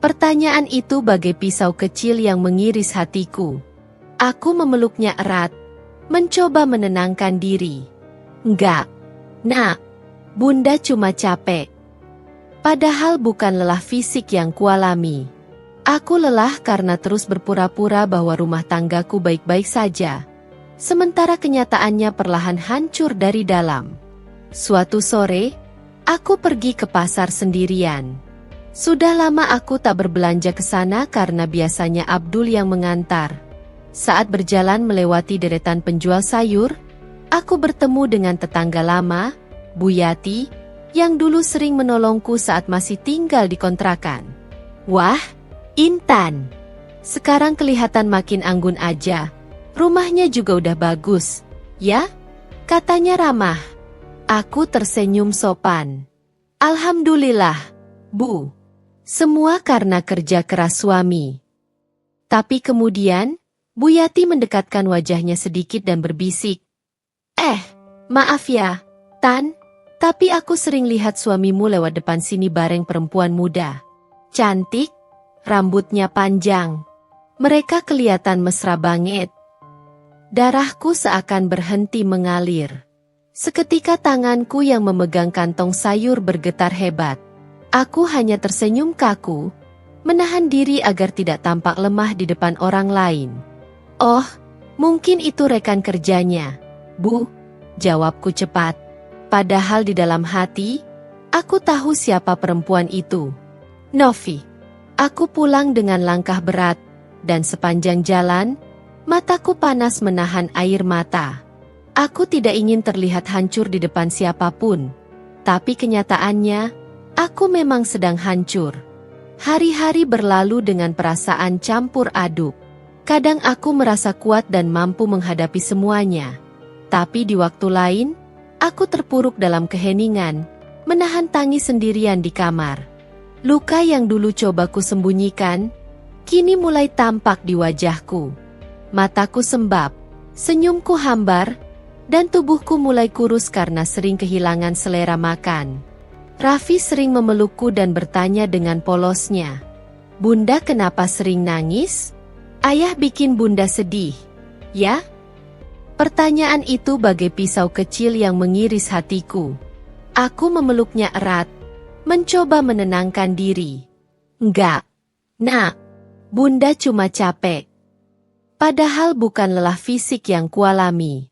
Speaker 1: Pertanyaan itu bagai pisau kecil yang mengiris hatiku. Aku memeluknya erat, mencoba menenangkan diri. "Enggak, Nak. Bunda cuma capek." Padahal bukan lelah fisik yang kualami. Aku lelah karena terus berpura-pura bahwa rumah tanggaku baik-baik saja. Sementara kenyataannya perlahan hancur dari dalam. Suatu sore, aku pergi ke pasar sendirian. Sudah lama aku tak berbelanja ke sana karena biasanya Abdul yang mengantar. Saat berjalan melewati deretan penjual sayur, aku bertemu dengan tetangga lama, Bu Yati, yang dulu sering menolongku saat masih tinggal di kontrakan. "Wah, Intan, sekarang kelihatan makin anggun aja. Rumahnya juga udah bagus, ya?" katanya ramah. Aku tersenyum sopan. "Alhamdulillah, Bu. Semua karena kerja keras suami." Tapi kemudian, Bu Yati mendekatkan wajahnya sedikit dan berbisik, "Maaf ya, Tan, tapi aku sering lihat suamimu lewat depan sini bareng perempuan muda. Cantik, rambutnya panjang. Mereka kelihatan mesra banget." Darahku seakan berhenti mengalir. Seketika tanganku yang memegang kantong sayur bergetar hebat. Aku hanya tersenyum kaku, menahan diri agar tidak tampak lemah di depan orang lain. "Oh, mungkin itu rekan kerjanya, Bu," jawabku cepat. Padahal di dalam hati, aku tahu siapa perempuan itu. "Novi." Aku pulang dengan langkah berat, dan sepanjang jalan, mataku panas menahan air mata. Aku tidak ingin terlihat hancur di depan siapapun, tapi kenyataannya, aku memang sedang hancur. Hari-hari berlalu dengan perasaan campur aduk. Kadang aku merasa kuat dan mampu menghadapi semuanya. Tapi di waktu lain, aku terpuruk dalam keheningan, menahan tangis sendirian di kamar. Luka yang dulu coba ku sembunyikan, kini mulai tampak di wajahku. Mataku sembab, senyumku hambar, dan tubuhku mulai kurus karena sering kehilangan selera makan. Raffi sering memelukku dan bertanya dengan polosnya, "Bunda kenapa sering nangis? Ayah bikin Bunda sedih, ya?" Pertanyaan itu bagai pisau kecil yang mengiris hatiku. Aku memeluknya erat, mencoba menenangkan diri. "Enggak, Nak. Bunda cuma capek." Padahal bukan lelah fisik yang kualami.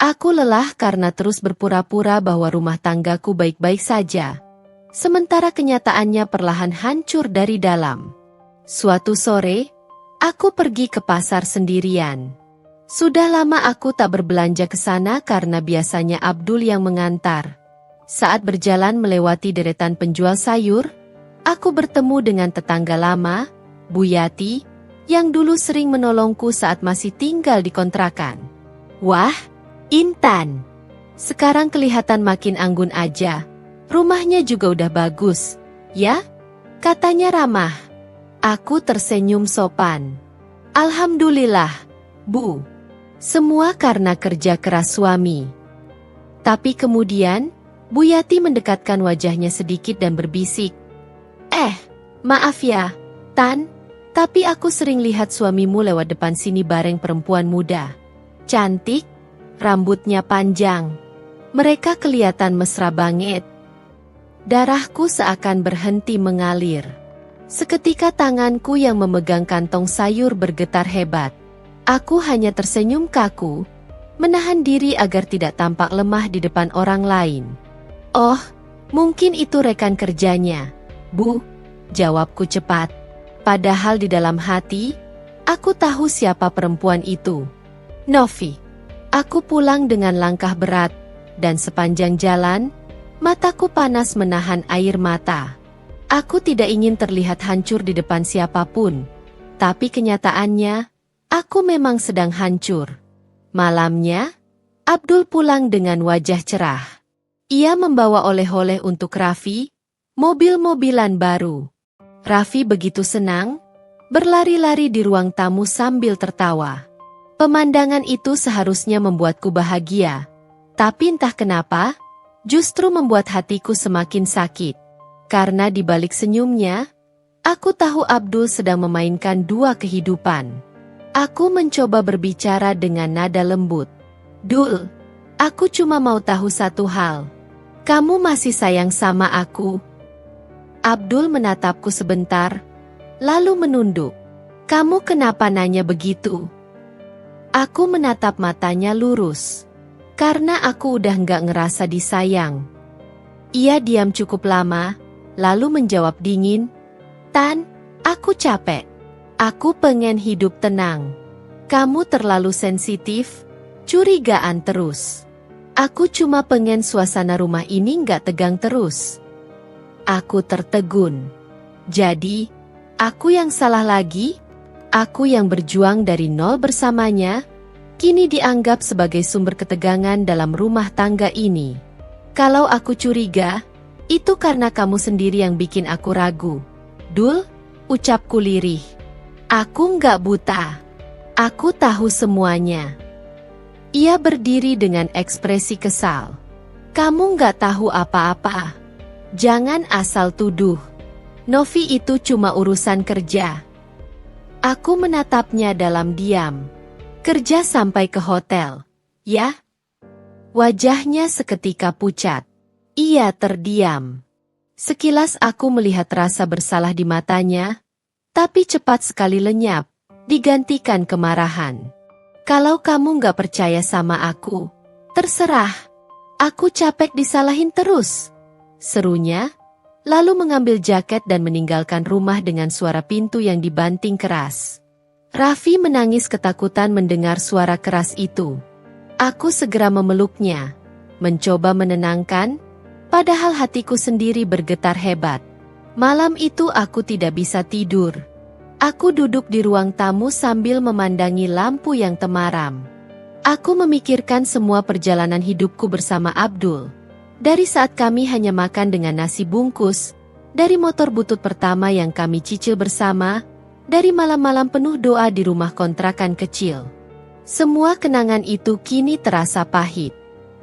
Speaker 1: Aku lelah karena terus berpura-pura bahwa rumah tanggaku baik-baik saja. Sementara kenyataannya perlahan hancur dari dalam. Suatu sore, aku pergi ke pasar sendirian. Sudah lama aku tak berbelanja ke sana karena biasanya Abdul yang mengantar. Saat berjalan melewati deretan penjual sayur, aku bertemu dengan tetangga lama, Bu Yati, yang dulu sering menolongku saat masih tinggal di kontrakan. "Wah, Intan, sekarang kelihatan makin anggun aja. Rumahnya juga udah bagus, ya?" katanya ramah. Aku tersenyum sopan. "Alhamdulillah, Bu. Semua karena kerja keras suami." Tapi kemudian, Bu Yati mendekatkan wajahnya sedikit dan berbisik, "Maaf ya, Tan, tapi aku sering lihat suamimu lewat depan sini bareng perempuan muda. Cantik, rambutnya panjang. Mereka kelihatan mesra banget. Darahku seakan berhenti mengalir. Seketika tanganku yang memegang kantong sayur bergetar hebat. Aku hanya tersenyum kaku, menahan diri agar tidak tampak lemah di depan orang lain. "Oh, mungkin itu rekan kerjanya, Bu," jawabku cepat. Padahal di dalam hati, aku tahu siapa perempuan itu. Novi. Aku pulang dengan langkah berat, dan sepanjang jalan, mataku panas menahan air mata. Aku tidak ingin terlihat hancur di depan siapapun, tapi kenyataannya, aku memang sedang hancur. Malamnya, Abdul pulang dengan wajah cerah. Ia membawa oleh-oleh untuk Raffi, mobil-mobilan baru. Raffi begitu senang, berlari-lari di ruang tamu sambil tertawa. Pemandangan itu seharusnya membuatku bahagia, tapi entah kenapa, justru membuat hatiku semakin sakit. Karena di balik senyumnya, aku tahu Abdul sedang memainkan dua kehidupan. Aku mencoba berbicara dengan nada lembut. "Dul, aku cuma mau tahu satu hal. Kamu masih sayang sama aku?" Abdul menatapku sebentar, lalu menunduk. "Kamu kenapa nanya begitu?" Aku menatap matanya lurus. Karena aku udah nggak ngerasa disayang. Ia diam cukup lama, lalu menjawab dingin, "Tan, aku capek. Aku pengen hidup tenang. Kamu terlalu sensitif, curigaan terus. Aku cuma pengen suasana rumah ini nggak tegang terus." Aku tertegun. Jadi, aku yang salah lagi? Aku yang berjuang dari nol bersamanya, kini dianggap sebagai sumber ketegangan dalam rumah tangga ini. Kalau aku curiga, itu karena kamu sendiri yang bikin aku ragu. "Dul," ucapku lirih. "Aku nggak buta. Aku tahu semuanya." Ia berdiri dengan ekspresi kesal. "Kamu nggak tahu apa-apa. Jangan asal tuduh. Novi itu cuma urusan kerja." Aku menatapnya dalam diam. "Kerja sampai ke hotel, ya?" Wajahnya seketika pucat. Ia terdiam. Sekilas aku melihat rasa bersalah di matanya, tapi cepat sekali lenyap, digantikan kemarahan. "Kalau kamu nggak percaya sama aku, terserah. Aku capek disalahin terus," serunya, lalu mengambil jaket dan meninggalkan rumah dengan suara pintu yang dibanting keras. Raffi menangis ketakutan mendengar suara keras itu. Aku segera memeluknya, mencoba menenangkan, padahal hatiku sendiri bergetar hebat. Malam itu aku tidak bisa tidur. Aku duduk di ruang tamu sambil memandangi lampu yang temaram. Aku memikirkan semua perjalanan hidupku bersama Abdul. Dari saat kami hanya makan dengan nasi bungkus, dari motor butut pertama yang kami cicil bersama, dari malam-malam penuh doa di rumah kontrakan kecil. Semua kenangan itu kini terasa pahit.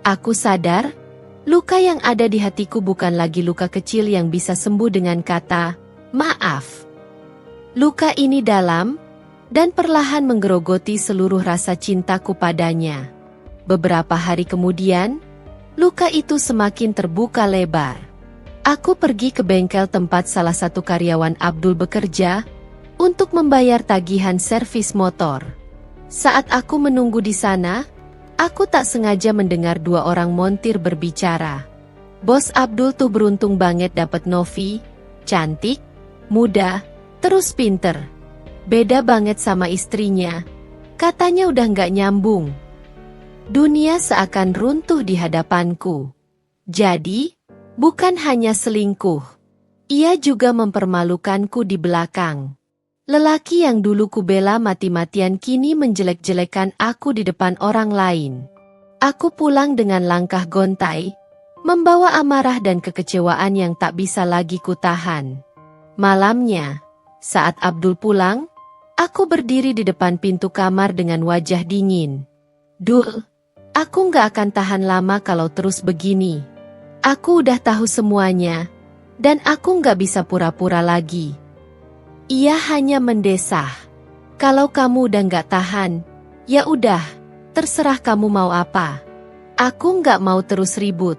Speaker 1: Aku sadar, luka yang ada di hatiku bukan lagi luka kecil yang bisa sembuh dengan kata, "maaf." Luka ini dalam, dan perlahan menggerogoti seluruh rasa cintaku padanya. Beberapa hari kemudian, luka itu semakin terbuka lebar. Aku pergi ke bengkel tempat salah satu karyawan Abdul bekerja, untuk membayar tagihan servis motor. Saat aku menunggu di sana, aku tak sengaja mendengar dua orang montir berbicara. "Bos Abdul tuh beruntung banget dapat Novi, cantik, muda, terus pinter. Beda banget sama istrinya. Katanya udah nggak nyambung." Dunia seakan runtuh di hadapanku. Jadi, bukan hanya selingkuh. Ia juga mempermalukanku di belakang. Lelaki yang dulu kubela mati-matian kini menjelek-jelekan aku di depan orang lain. Aku pulang dengan langkah gontai, membawa amarah dan kekecewaan yang tak bisa lagi kutahan. Malamnya, saat Abdul pulang, aku berdiri di depan pintu kamar dengan wajah dingin. "Dul, aku nggak akan tahan lama kalau terus begini. Aku udah tahu semuanya, dan aku nggak bisa pura-pura lagi." Ia hanya mendesah. "Kalau kamu udah nggak tahan, ya udah, terserah kamu mau apa." Aku nggak mau terus ribut.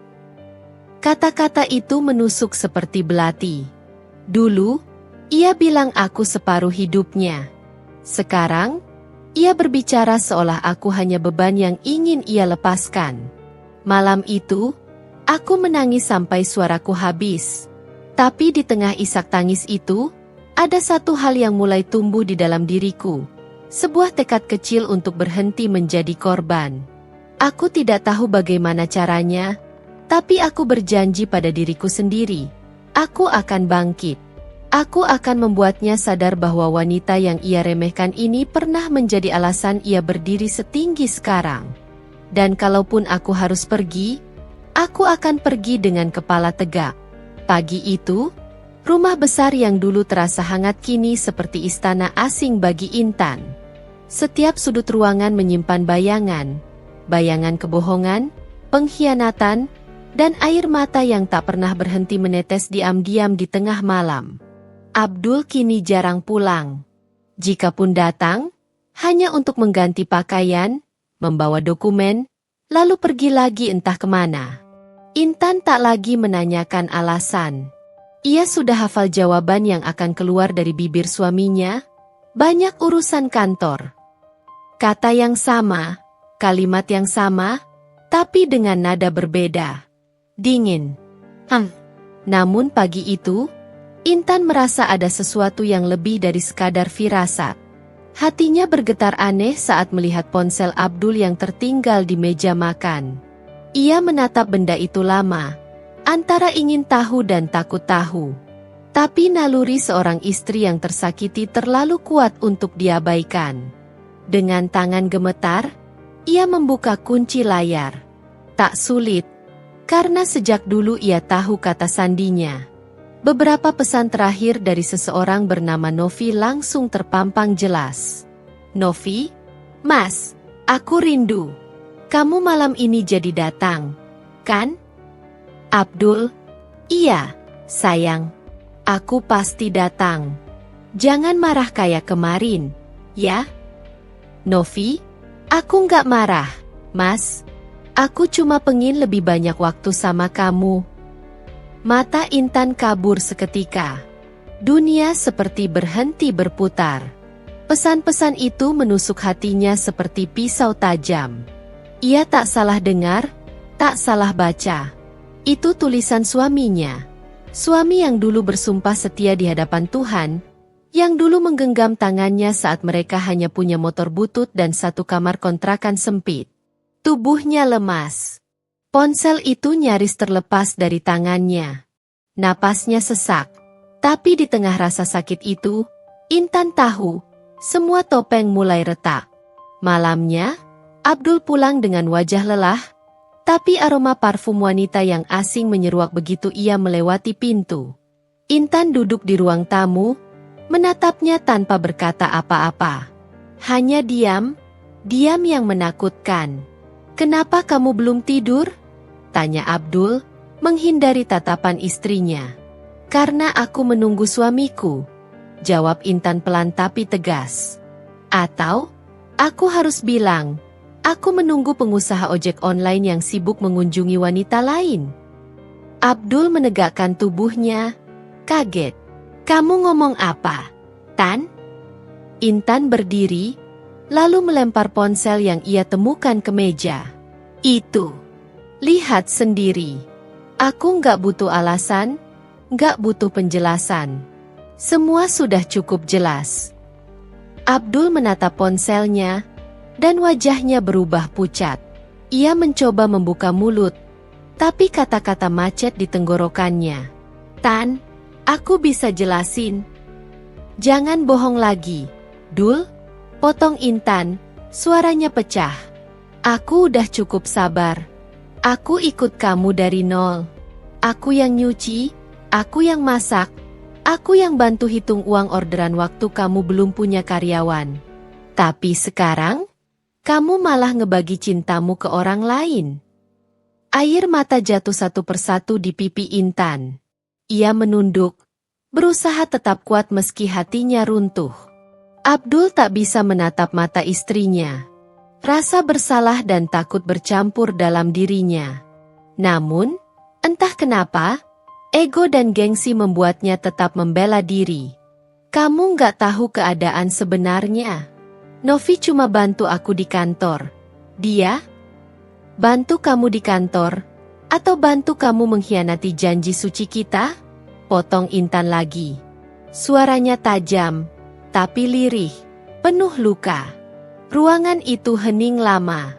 Speaker 1: Kata-kata itu menusuk seperti belati. Dulu, ia bilang aku separuh hidupnya. Sekarang, ia berbicara seolah aku hanya beban yang ingin ia lepaskan. Malam itu, aku menangis sampai suaraku habis. Tapi di tengah isak tangis itu, ada satu hal yang mulai tumbuh di dalam diriku. Sebuah tekad kecil untuk berhenti menjadi korban. Aku tidak tahu bagaimana caranya, tapi aku berjanji pada diriku sendiri. Aku akan bangkit. Aku akan membuatnya sadar bahwa wanita yang ia remehkan ini pernah menjadi alasan ia berdiri setinggi sekarang. Dan kalaupun aku harus pergi, aku akan pergi dengan kepala tegak. Pagi itu, rumah besar yang dulu terasa hangat kini seperti istana asing bagi Intan. Setiap sudut ruangan menyimpan bayangan, bayangan kebohongan, pengkhianatan, dan air mata yang tak pernah berhenti menetes diam-diam di tengah malam. Abdul kini jarang pulang. Jikapun datang, hanya untuk mengganti pakaian, membawa dokumen, lalu pergi lagi entah kemana. Intan tak lagi menanyakan alasan. Ia sudah hafal jawaban yang akan keluar dari bibir suaminya. Banyak urusan kantor. Kata yang sama, kalimat yang sama, tapi dengan nada berbeda. Dingin. Namun pagi itu, Intan merasa ada sesuatu yang lebih dari sekadar firasat. Hatinya bergetar aneh saat melihat ponsel Abdul yang tertinggal di meja makan. Ia menatap benda itu lama, antara ingin tahu dan takut tahu. Tapi naluri seorang istri yang tersakiti terlalu kuat untuk diabaikan. Dengan tangan gemetar, ia membuka kunci layar. Tak sulit. Karena sejak dulu ia tahu kata sandinya. Beberapa pesan terakhir dari seseorang bernama Novi langsung terpampang jelas. Novi, Mas, aku rindu. Kamu malam ini jadi datang, kan? Abdul, iya, sayang. Aku pasti datang. Jangan marah kayak kemarin, ya? Novi, aku nggak marah, Mas. Aku cuma pengen lebih banyak waktu sama kamu. Mata Intan kabur seketika. Dunia seperti berhenti berputar. Pesan-pesan itu menusuk hatinya seperti pisau tajam. Ia tak salah dengar, tak salah baca. Itu tulisan suaminya. Suami yang dulu bersumpah setia di hadapan Tuhan, yang dulu menggenggam tangannya saat mereka hanya punya motor butut dan satu kamar kontrakan sempit. Tubuhnya lemas. Ponsel itu nyaris terlepas dari tangannya. Napasnya sesak. Tapi di tengah rasa sakit itu, Intan tahu, semua topeng mulai retak. Malamnya, Abdul pulang dengan wajah lelah, tapi aroma parfum wanita yang asing menyeruak begitu ia melewati pintu. Intan duduk di ruang tamu, menatapnya tanpa berkata apa-apa. Hanya diam, diam yang menakutkan. Kenapa kamu belum tidur? Tanya Abdul, menghindari tatapan istrinya. Karena aku menunggu suamiku, jawab Intan pelan tapi tegas. Atau, aku harus bilang, aku menunggu pengusaha ojek online yang sibuk mengunjungi wanita lain. Abdul menegakkan tubuhnya, kaget. Kamu ngomong apa, Tan? Intan berdiri, lalu melempar ponsel yang ia temukan ke meja. Itu. Lihat sendiri. Aku nggak butuh alasan, nggak butuh penjelasan. Semua sudah cukup jelas. Abdul menatap ponselnya, dan wajahnya berubah pucat. Ia mencoba membuka mulut, tapi kata-kata macet di tenggorokannya. Tan, aku bisa jelasin. Jangan bohong lagi, Dul. Potong Intan, suaranya pecah. Aku udah cukup sabar. Aku ikut kamu dari nol. Aku yang nyuci, aku yang masak, aku yang bantu hitung uang orderan waktu kamu belum punya karyawan. Tapi sekarang, kamu malah ngebagi cintamu ke orang lain. Air mata jatuh satu persatu di pipi Intan. Ia menunduk, berusaha tetap kuat meski hatinya runtuh. Abdul tak bisa menatap mata istrinya. Rasa bersalah dan takut bercampur dalam dirinya. Namun, entah kenapa, ego dan gengsi membuatnya tetap membela diri. Kamu nggak tahu keadaan sebenarnya. Novi cuma bantu aku di kantor. Dia? Bantu kamu di kantor? Atau bantu kamu mengkhianati janji suci kita? Potong Intan lagi. Suaranya tajam, tapi lirih, penuh luka. Ruangan itu hening lama.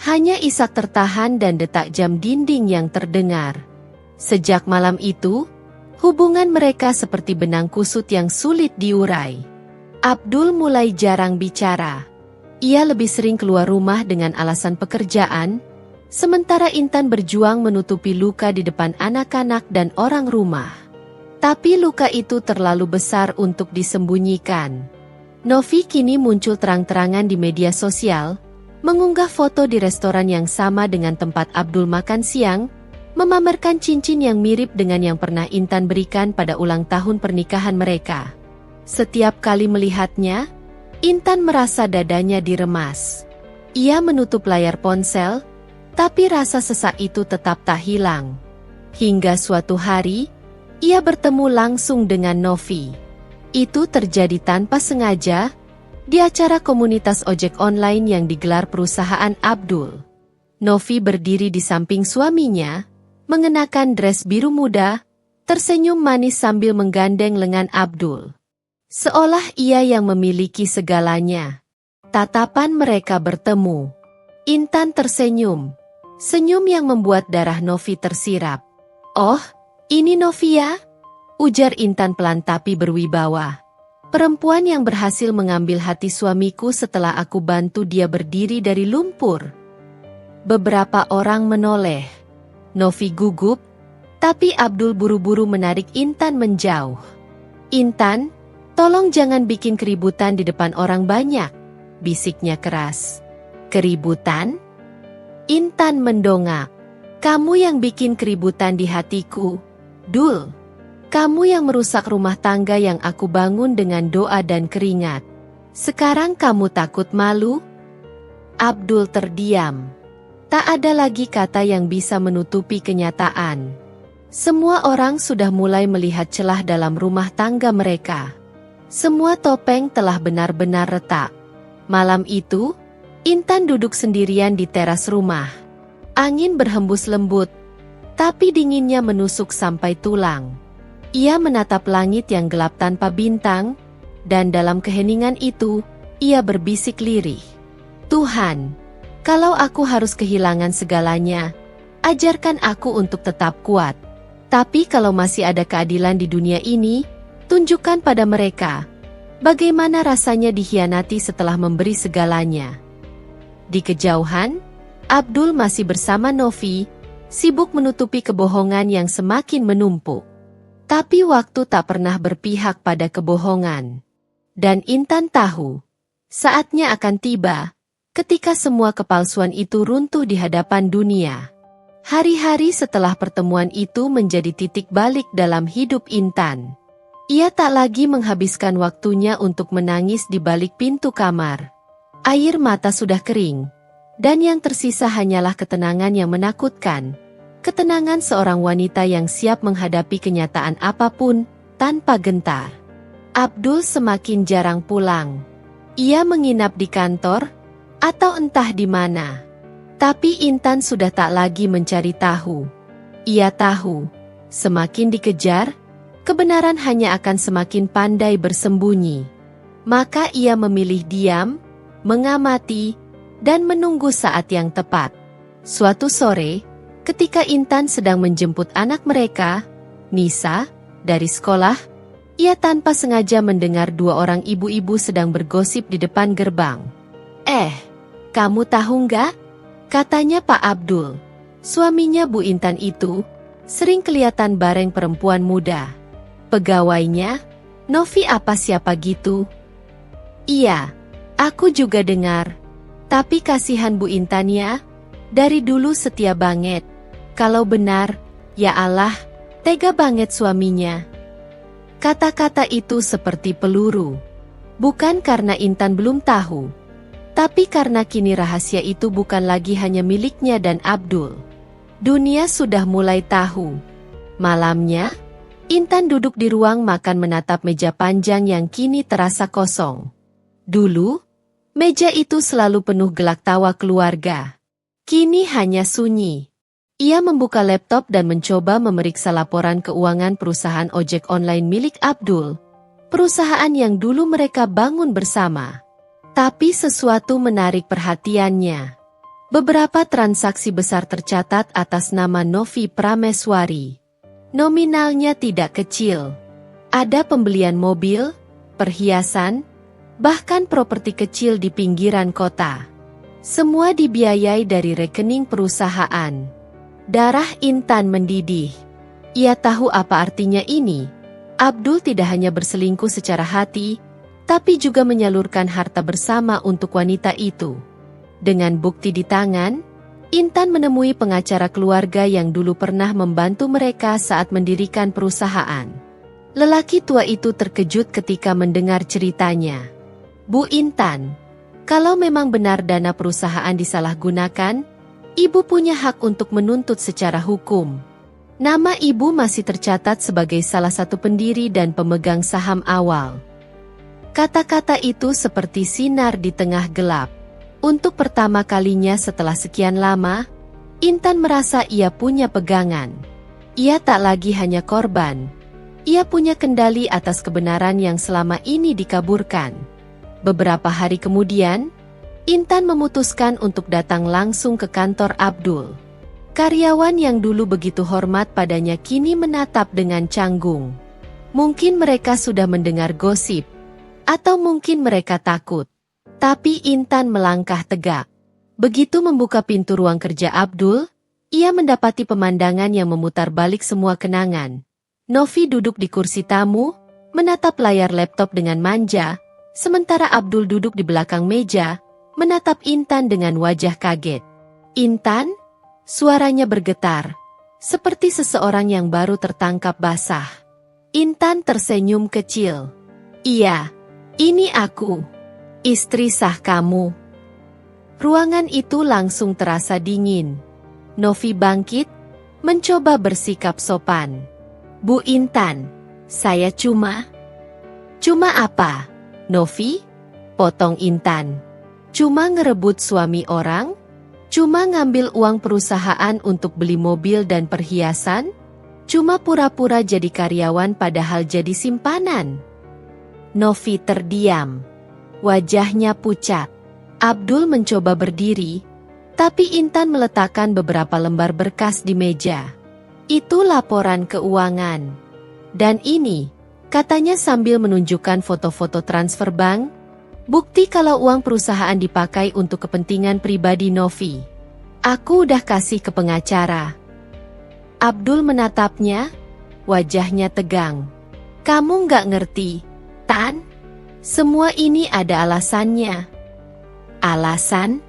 Speaker 1: Hanya isak tertahan dan detak jam dinding yang terdengar. Sejak malam itu, hubungan mereka seperti benang kusut yang sulit diurai. Abdul mulai jarang bicara. Ia lebih sering keluar rumah dengan alasan pekerjaan, sementara Intan berjuang menutupi luka di depan anak-anak dan orang rumah. Tapi luka itu terlalu besar untuk disembunyikan. Novi kini muncul terang-terangan di media sosial, mengunggah foto di restoran yang sama dengan tempat Abdul makan siang, memamerkan cincin yang mirip dengan yang pernah Intan berikan pada ulang tahun pernikahan mereka. Setiap kali melihatnya, Intan merasa dadanya diremas. Ia menutup layar ponsel, tapi rasa sesak itu tetap tak hilang. Hingga suatu hari, ia bertemu langsung dengan Novi. Itu terjadi tanpa sengaja, di acara komunitas ojek online yang digelar perusahaan Abdul. Novi berdiri di samping suaminya, mengenakan dress biru muda, tersenyum manis sambil menggandeng lengan Abdul. Seolah ia yang memiliki segalanya. Tatapan mereka bertemu. Intan tersenyum. Senyum yang membuat darah Novi tersirap. "Oh, ini Novia?" ujar Intan pelan tapi berwibawa. "Perempuan yang berhasil mengambil hati suamiku setelah aku bantu dia berdiri dari lumpur." Beberapa orang menoleh. Novi gugup, tapi Abdul buru-buru menarik Intan menjauh. "Intan, tolong jangan bikin keributan di depan orang banyak," bisiknya keras. "Keributan?" Intan mendongak. "Kamu yang bikin keributan di hatiku, Dul. Kamu yang merusak rumah tangga yang aku bangun dengan doa dan keringat. Sekarang kamu takut malu?" Abdul terdiam. Tak ada lagi kata yang bisa menutupi kenyataan. Semua orang sudah mulai melihat celah dalam rumah tangga mereka. Semua topeng telah benar-benar retak. Malam itu, Intan duduk sendirian di teras rumah. Angin berhembus lembut, tapi dinginnya menusuk sampai tulang. Ia menatap langit yang gelap tanpa bintang, dan dalam keheningan itu, ia berbisik lirih. "Tuhan, kalau aku harus kehilangan segalanya, ajarkan aku untuk tetap kuat. Tapi kalau masih ada keadilan di dunia ini, tunjukkan pada mereka, bagaimana rasanya dikhianati setelah memberi segalanya." Di kejauhan, Abdul masih bersama Novi, sibuk menutupi kebohongan yang semakin menumpuk. Tapi waktu tak pernah berpihak pada kebohongan. Dan Intan tahu, saatnya akan tiba, ketika semua kepalsuan itu runtuh di hadapan dunia. Hari-hari setelah pertemuan itu menjadi titik balik dalam hidup Intan. Ia tak lagi menghabiskan waktunya untuk menangis di balik pintu kamar. Air mata sudah kering, dan yang tersisa hanyalah ketenangan yang menakutkan. Ketenangan seorang wanita yang siap menghadapi kenyataan apapun, tanpa gentar. Abdul semakin jarang pulang. Ia menginap di kantor, atau entah di mana. Tapi Intan sudah tak lagi mencari tahu. Ia tahu, semakin dikejar, kebenaran hanya akan semakin pandai bersembunyi. Maka ia memilih diam, mengamati, dan menunggu saat yang tepat. Suatu sore, ketika Intan sedang menjemput anak mereka, Nisa, dari sekolah, ia tanpa sengaja mendengar dua orang ibu-ibu sedang bergosip di depan gerbang. Kamu tahu nggak?" katanya Pak Abdul. Suaminya Bu Intan itu, sering kelihatan bareng perempuan muda. "Pegawainya, Novi apa siapa gitu?" "Iya, aku juga dengar. Tapi kasihan Bu Intan ya, dari dulu setia banget. Kalau benar, ya Allah, tega banget suaminya." Kata-kata itu seperti peluru. Bukan karena Intan belum tahu, Tapi karena kini rahasia itu bukan lagi hanya miliknya dan Abdul, dunia sudah mulai tahu. Malamnya, Intan duduk di ruang makan menatap meja panjang yang kini terasa kosong. Dulu, meja itu selalu penuh gelak tawa keluarga. Kini hanya sunyi. Ia membuka laptop dan mencoba memeriksa laporan keuangan perusahaan ojek online milik Abdul, perusahaan yang dulu mereka bangun bersama. Tapi sesuatu menarik perhatiannya. Beberapa transaksi besar tercatat atas nama Novi Prameswari. Nominalnya tidak kecil. Ada pembelian mobil, perhiasan, bahkan properti kecil di pinggiran kota. Semua dibiayai dari rekening perusahaan. Darah Intan mendidih. Ia tahu apa artinya ini. Abdul tidak hanya berselingkuh secara hati, tapi juga menyalurkan harta bersama untuk wanita itu. Dengan bukti di tangan, Intan menemui pengacara keluarga yang dulu pernah membantu mereka saat mendirikan perusahaan. Lelaki tua itu terkejut ketika mendengar ceritanya. "Bu Intan, kalau memang benar dana perusahaan disalahgunakan, Ibu punya hak untuk menuntut secara hukum. Nama Ibu masih tercatat sebagai salah satu pendiri dan pemegang saham awal." Kata-kata itu seperti sinar di tengah gelap. Untuk pertama kalinya setelah sekian lama, Intan merasa ia punya pegangan. Ia tak lagi hanya korban. Ia punya kendali atas kebenaran yang selama ini dikaburkan. Beberapa hari kemudian, Intan memutuskan untuk datang langsung ke kantor Abdul. Karyawan yang dulu begitu hormat padanya kini menatap dengan canggung. Mungkin mereka sudah mendengar gosip, atau mungkin mereka takut. Tapi Intan melangkah tegak. Begitu membuka pintu ruang kerja Abdul, ia mendapati pemandangan yang memutar balik semua kenangan. Novi duduk di kursi tamu, menatap layar laptop dengan manja, sementara Abdul duduk di belakang meja, menatap Intan dengan wajah kaget. "Intan?" Suaranya bergetar, seperti seseorang yang baru tertangkap basah. Intan tersenyum kecil. "Iya, ini aku, istri sah kamu." Ruangan itu langsung terasa dingin. Novi bangkit, mencoba bersikap sopan. "Bu Intan, saya cuma..." "Cuma apa, Novi?" potong Intan. "Cuma ngerebut suami orang? Cuma ngambil uang perusahaan untuk beli mobil dan perhiasan? Cuma pura-pura jadi karyawan padahal jadi simpanan?" Novi terdiam. Wajahnya pucat. Abdul mencoba berdiri, tapi Intan meletakkan beberapa lembar berkas di meja. "Itu laporan keuangan. Dan ini," katanya sambil menunjukkan foto-foto transfer bank, bukti kalau uang perusahaan dipakai untuk kepentingan pribadi Novi. "Aku udah kasih ke pengacara." Abdul menatapnya, wajahnya tegang. "Kamu nggak ngerti, Tan? Semua ini ada alasannya." "Alasan?"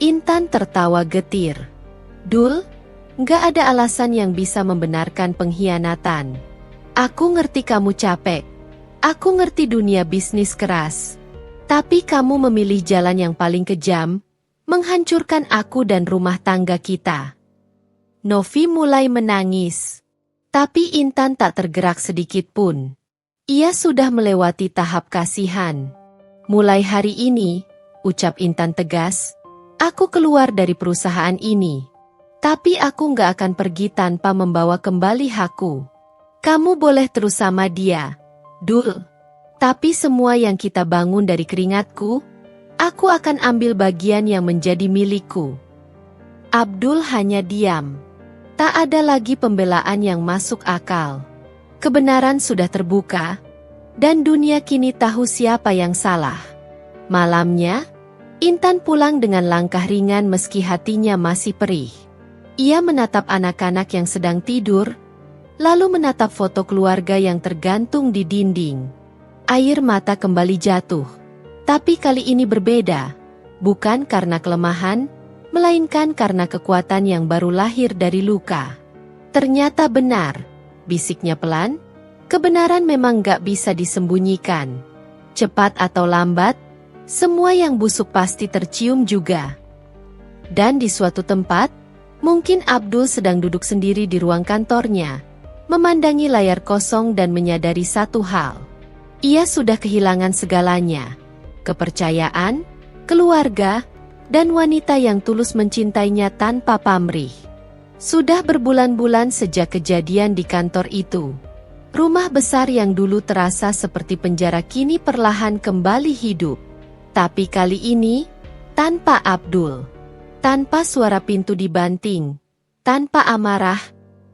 Speaker 1: Intan tertawa getir. "Dul, nggak ada alasan yang bisa membenarkan pengkhianatan. Aku ngerti kamu capek. Aku ngerti dunia bisnis keras. Tapi kamu memilih jalan yang paling kejam, menghancurkan aku dan rumah tangga kita." Novi mulai menangis. Tapi Intan tak tergerak sedikit pun. Ia sudah melewati tahap kasihan. "Mulai hari ini," ucap Intan tegas, "aku keluar dari perusahaan ini. Tapi aku nggak akan pergi tanpa membawa kembali hakku. Kamu boleh terus sama dia, Dul. Tapi semua yang kita bangun dari keringatku, aku akan ambil bagian yang menjadi milikku." Abdul hanya diam. Tak ada lagi pembelaan yang masuk akal. Kebenaran sudah terbuka, dan dunia kini tahu siapa yang salah. Malamnya, Intan pulang dengan langkah ringan meski hatinya masih perih. Ia menatap anak-anak yang sedang tidur, lalu menatap foto keluarga yang tergantung di dinding. Air mata kembali jatuh. Tapi kali ini berbeda, bukan karena kelemahan, melainkan karena kekuatan yang baru lahir dari luka. "Ternyata benar," bisiknya pelan, "kebenaran memang gak bisa disembunyikan. Cepat atau lambat, Semua yang busuk pasti tercium juga. Dan di suatu tempat, mungkin Abdul sedang duduk sendiri di ruang kantornya, memandangi layar kosong dan menyadari satu hal. Ia sudah kehilangan segalanya. Kepercayaan, keluarga, dan wanita yang tulus mencintainya tanpa pamrih. Sudah berbulan-bulan sejak kejadian di kantor itu. Rumah besar yang dulu terasa seperti penjara kini perlahan kembali hidup. Tapi kali ini, tanpa Abdul. Tanpa suara pintu dibanting. Tanpa amarah.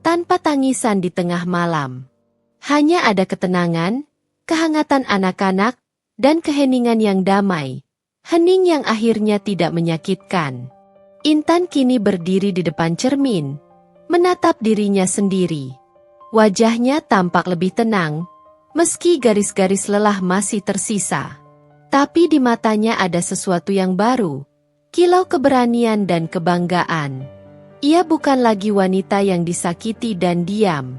Speaker 1: Tanpa tangisan di tengah malam. Hanya ada ketenangan, kehangatan anak-anak, dan keheningan yang damai. Hening yang akhirnya tidak menyakitkan. Intan kini berdiri di depan cermin, menatap dirinya sendiri. Wajahnya tampak lebih tenang, meski garis-garis lelah masih tersisa. Tapi di matanya ada sesuatu yang baru, kilau keberanian dan kebanggaan. Ia bukan lagi wanita yang disakiti dan diam.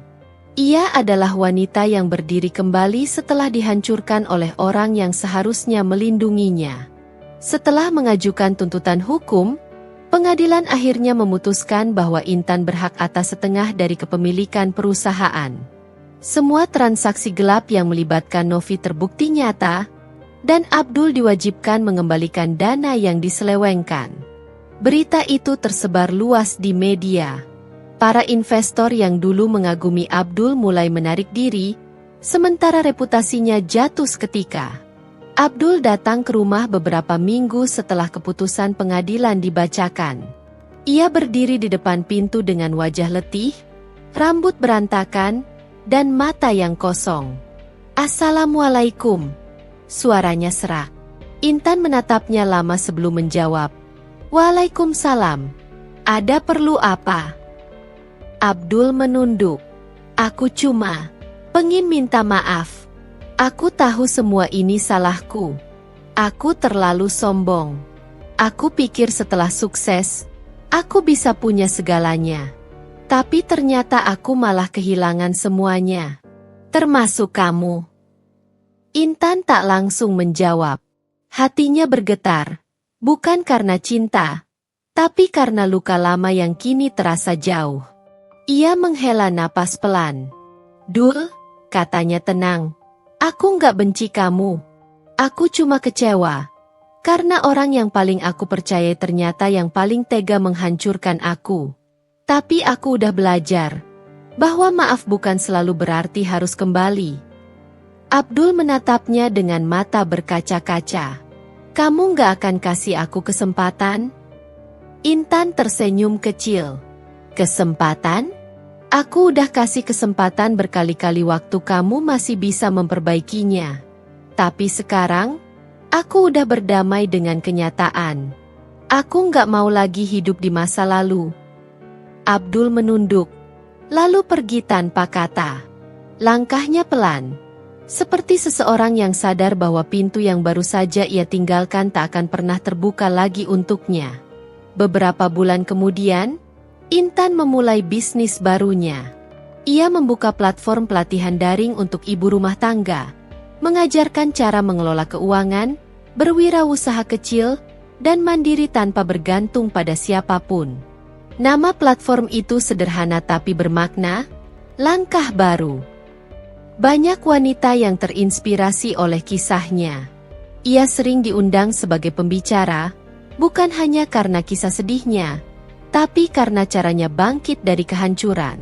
Speaker 1: Ia adalah wanita yang berdiri kembali setelah dihancurkan oleh orang yang seharusnya melindunginya. Setelah mengajukan tuntutan hukum, pengadilan akhirnya memutuskan bahwa Intan berhak atas setengah dari kepemilikan perusahaan. Semua transaksi gelap yang melibatkan Novi terbukti nyata, dan Abdul diwajibkan mengembalikan dana yang diselewengkan. Berita itu tersebar luas di media. Para investor yang dulu mengagumi Abdul mulai menarik diri, sementara reputasinya jatuh seketika. Abdul datang ke rumah beberapa minggu setelah keputusan pengadilan dibacakan. Ia berdiri di depan pintu dengan wajah letih, rambut berantakan, dan mata yang kosong. "Assalamualaikum." Suaranya serak. Intan menatapnya lama sebelum menjawab. "Waalaikumsalam. Ada perlu apa?" Abdul menunduk. "Aku cuma pengen minta maaf. Aku tahu semua ini salahku. Aku terlalu sombong. Aku pikir setelah sukses, aku bisa punya segalanya. Tapi ternyata aku malah kehilangan semuanya. Termasuk kamu." Intan tak langsung menjawab. Hatinya bergetar, bukan karena cinta, tapi karena luka lama yang kini terasa jauh. Ia menghela napas pelan. "Dul," katanya tenang, "aku nggak benci kamu. Aku cuma kecewa. Karena orang yang paling aku percayai ternyata yang paling tega menghancurkan aku. Tapi aku udah belajar bahwa maaf bukan selalu berarti harus kembali." Abdul menatapnya dengan mata berkaca-kaca. "Kamu nggak akan kasih aku kesempatan?" Intan tersenyum kecil. "Kesempatan? Aku udah kasih kesempatan berkali-kali waktu kamu masih bisa memperbaikinya. Tapi sekarang, aku udah berdamai dengan kenyataan. Aku nggak mau lagi hidup di masa lalu." Abdul menunduk, lalu pergi tanpa kata. Langkahnya pelan, seperti seseorang yang sadar bahwa pintu yang baru saja ia tinggalkan tak akan pernah terbuka lagi untuknya. Beberapa bulan kemudian, Intan memulai bisnis barunya. Ia membuka platform pelatihan daring untuk ibu rumah tangga, mengajarkan cara mengelola keuangan, berwirausaha kecil, dan mandiri tanpa bergantung pada siapapun. Nama platform itu sederhana tapi bermakna, Langkah Baru. Banyak wanita yang terinspirasi oleh kisahnya. Ia sering diundang sebagai pembicara, bukan hanya karena kisah sedihnya, tapi karena caranya bangkit dari kehancuran.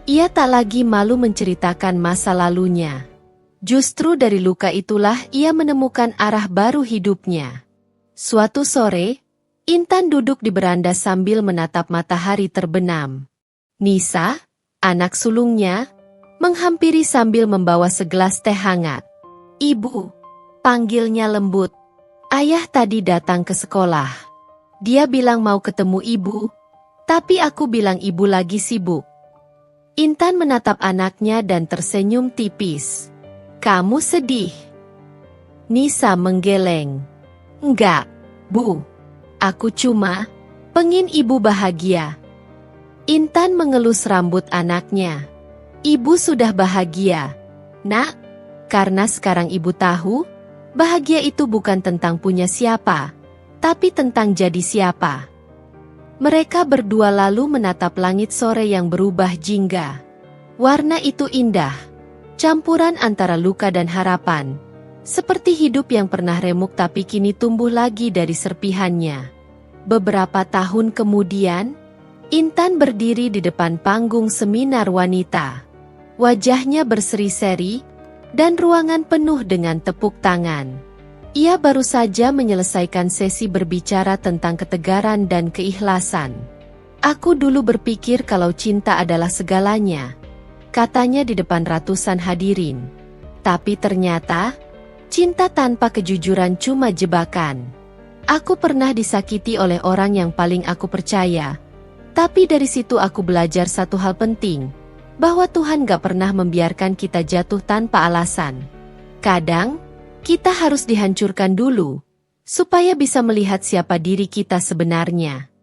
Speaker 1: Ia tak lagi malu menceritakan masa lalunya. Justru dari luka itulah ia menemukan arah baru hidupnya. Suatu sore, Intan duduk di beranda sambil menatap matahari terbenam. Nisa, anak sulungnya, menghampiri sambil membawa segelas teh hangat. "Ibu," panggilnya lembut. "Ayah tadi datang ke sekolah. Dia bilang mau ketemu ibu, tapi aku bilang ibu lagi sibuk." Intan menatap anaknya dan tersenyum tipis. "Kamu sedih?" Nisa menggeleng. "Enggak, Bu. Aku cuma pengen ibu bahagia." Intan mengelus rambut anaknya. "Ibu sudah bahagia, Nak, karena sekarang ibu tahu Bahagia itu bukan tentang punya siapa, tapi tentang jadi siapa. Mereka berdua lalu menatap langit sore yang berubah jingga. Warna itu indah, campuran antara luka dan harapan. Seperti hidup yang pernah remuk tapi kini tumbuh lagi dari serpihannya. Beberapa tahun kemudian, Intan berdiri di depan panggung seminar wanita. Wajahnya berseri-seri, dan ruangan penuh dengan tepuk tangan. Ia baru saja menyelesaikan sesi berbicara tentang ketegaran dan keikhlasan. Aku dulu berpikir kalau cinta adalah segalanya, katanya di depan ratusan hadirin. Tapi ternyata, cinta tanpa kejujuran cuma jebakan. Aku pernah disakiti oleh orang yang paling aku percaya. Tapi dari situ aku belajar satu hal penting, bahwa Tuhan gak pernah membiarkan kita jatuh tanpa alasan. Kadang, kita harus dihancurkan dulu, supaya bisa melihat siapa diri kita sebenarnya.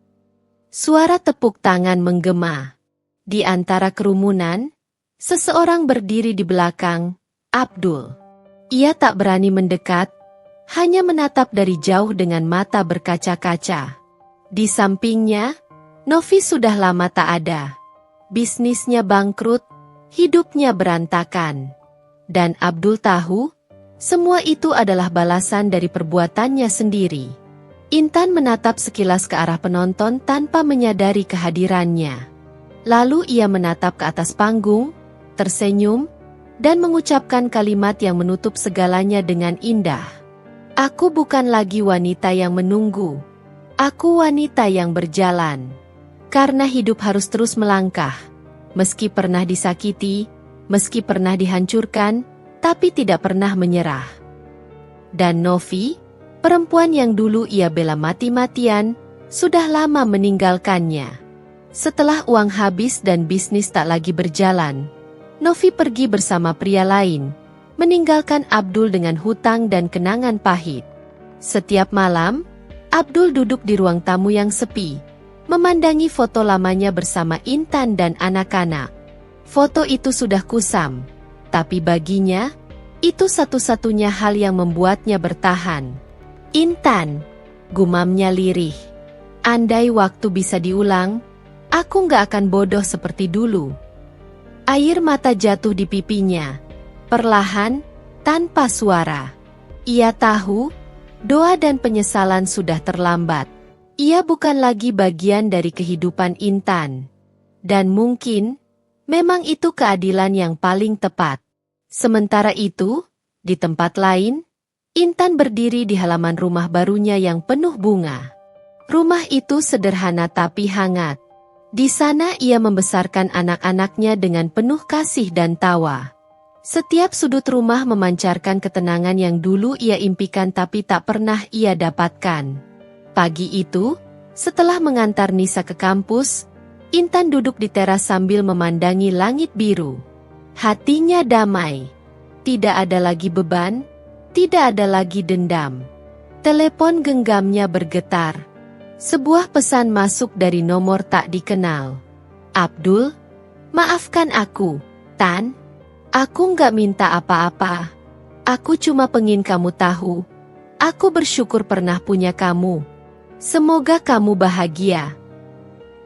Speaker 1: Suara tepuk tangan menggema. Di antara kerumunan, seseorang berdiri di belakang, Abdul. Ia tak berani mendekat, hanya menatap dari jauh dengan mata berkaca-kaca. Di sampingnya, Novi sudah lama tak ada. Bisnisnya bangkrut, hidupnya berantakan. Dan Abdul tahu, semua itu adalah balasan dari perbuatannya sendiri. Intan menatap sekilas ke arah penonton tanpa menyadari kehadirannya. Lalu ia menatap ke atas panggung, tersenyum, dan mengucapkan kalimat yang menutup segalanya dengan indah. Aku bukan lagi wanita yang menunggu. Aku wanita yang berjalan. Karena hidup harus terus melangkah. Meski pernah disakiti, meski pernah dihancurkan, tapi tidak pernah menyerah. Dan Novi, perempuan yang dulu ia bela mati-matian, sudah lama meninggalkannya. Setelah uang habis dan bisnis tak lagi berjalan, Novi pergi bersama pria lain, meninggalkan Abdul dengan hutang dan kenangan pahit. Setiap malam, Abdul duduk di ruang tamu yang sepi, memandangi foto lamanya bersama Intan dan anak-anak. Foto itu sudah kusam, tapi baginya, itu satu-satunya hal yang membuatnya bertahan. Intan, gumamnya lirih. Andai waktu bisa diulang, aku nggak akan bodoh seperti dulu. Air mata jatuh di pipinya, perlahan, tanpa suara. Ia tahu, doa dan penyesalan sudah terlambat. Ia bukan lagi bagian dari kehidupan Intan. Dan mungkin, memang itu keadilan yang paling tepat. Sementara itu, di tempat lain, Intan berdiri di halaman rumah barunya yang penuh bunga. Rumah itu sederhana tapi hangat. Di sana ia membesarkan anak-anaknya dengan penuh kasih dan tawa. Setiap sudut rumah memancarkan ketenangan yang dulu ia impikan tapi tak pernah ia dapatkan. Pagi itu, setelah mengantar Nisa ke kampus, Intan duduk di teras sambil memandangi langit biru. Hatinya damai. Tidak ada lagi beban, tidak ada lagi dendam. Telepon genggamnya bergetar. Sebuah pesan masuk dari nomor tak dikenal. Abdul, maafkan aku, Tan. Aku nggak minta apa-apa. Aku cuma pengen kamu tahu. Aku bersyukur pernah punya kamu. Semoga kamu bahagia.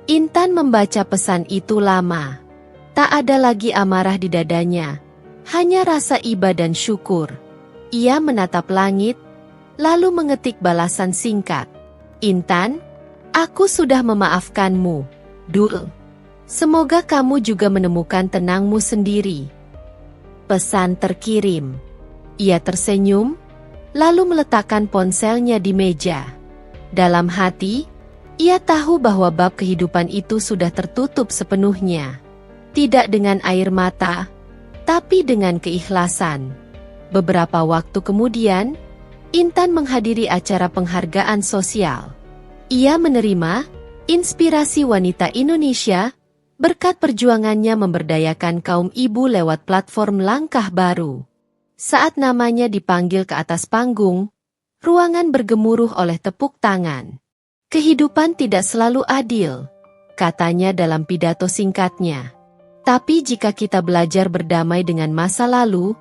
Speaker 1: Intan membaca pesan itu lama. Tak ada lagi amarah di dadanya. Hanya rasa iba dan syukur. Ia menatap langit, lalu mengetik balasan singkat. Intan, aku sudah memaafkanmu. Dul. Semoga kamu juga menemukan tenangmu sendiri. Pesan terkirim. Ia tersenyum, lalu meletakkan ponselnya di meja. Dalam hati, ia tahu bahwa bab kehidupan itu sudah tertutup sepenuhnya. Tidak dengan air mata, tapi dengan keikhlasan. Beberapa waktu kemudian, Intan menghadiri acara penghargaan sosial. Ia menerima inspirasi wanita Indonesia berkat perjuangannya memberdayakan kaum ibu lewat platform Langkah Baru. Saat namanya dipanggil ke atas panggung, ruangan bergemuruh oleh tepuk tangan. Kehidupan tidak selalu adil, katanya dalam pidato singkatnya. Tapi jika kita belajar berdamai dengan masa lalu,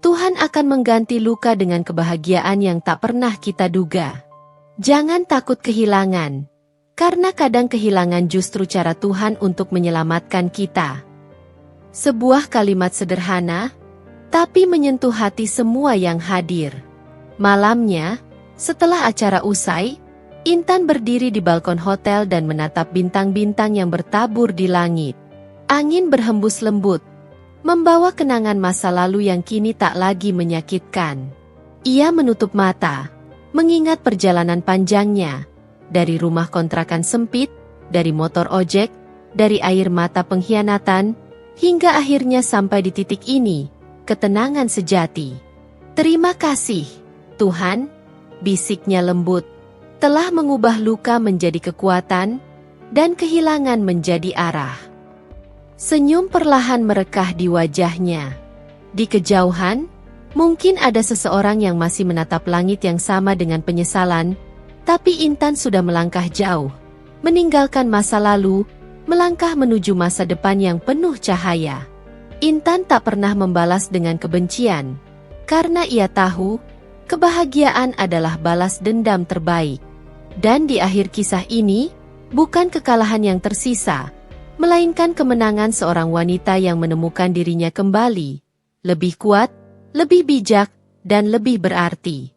Speaker 1: Tuhan akan mengganti luka dengan kebahagiaan yang tak pernah kita duga. Jangan takut kehilangan, karena kadang kehilangan justru cara Tuhan untuk menyelamatkan kita. Sebuah kalimat sederhana, tapi menyentuh hati semua yang hadir. Malamnya, setelah acara usai, Intan berdiri di balkon hotel dan menatap bintang-bintang yang bertabur di langit. Angin berhembus lembut, membawa kenangan masa lalu yang kini tak lagi menyakitkan. Ia menutup mata, mengingat perjalanan panjangnya, dari rumah kontrakan sempit, dari motor ojek, dari air mata pengkhianatan, hingga akhirnya sampai di titik ini, ketenangan sejati. Terima kasih, Tuhan, bisiknya lembut, telah mengubah luka menjadi kekuatan, dan kehilangan menjadi arah. Senyum perlahan merekah di wajahnya. Di kejauhan, mungkin ada seseorang yang masih menatap langit yang sama dengan penyesalan, tapi Intan sudah melangkah jauh, meninggalkan masa lalu, melangkah menuju masa depan yang penuh cahaya. Intan tak pernah membalas dengan kebencian, karena ia tahu, kebahagiaan adalah balas dendam terbaik. Dan di akhir kisah ini, bukan kekalahan yang tersisa, melainkan kemenangan seorang wanita yang menemukan dirinya kembali, lebih kuat, lebih bijak, dan lebih berarti.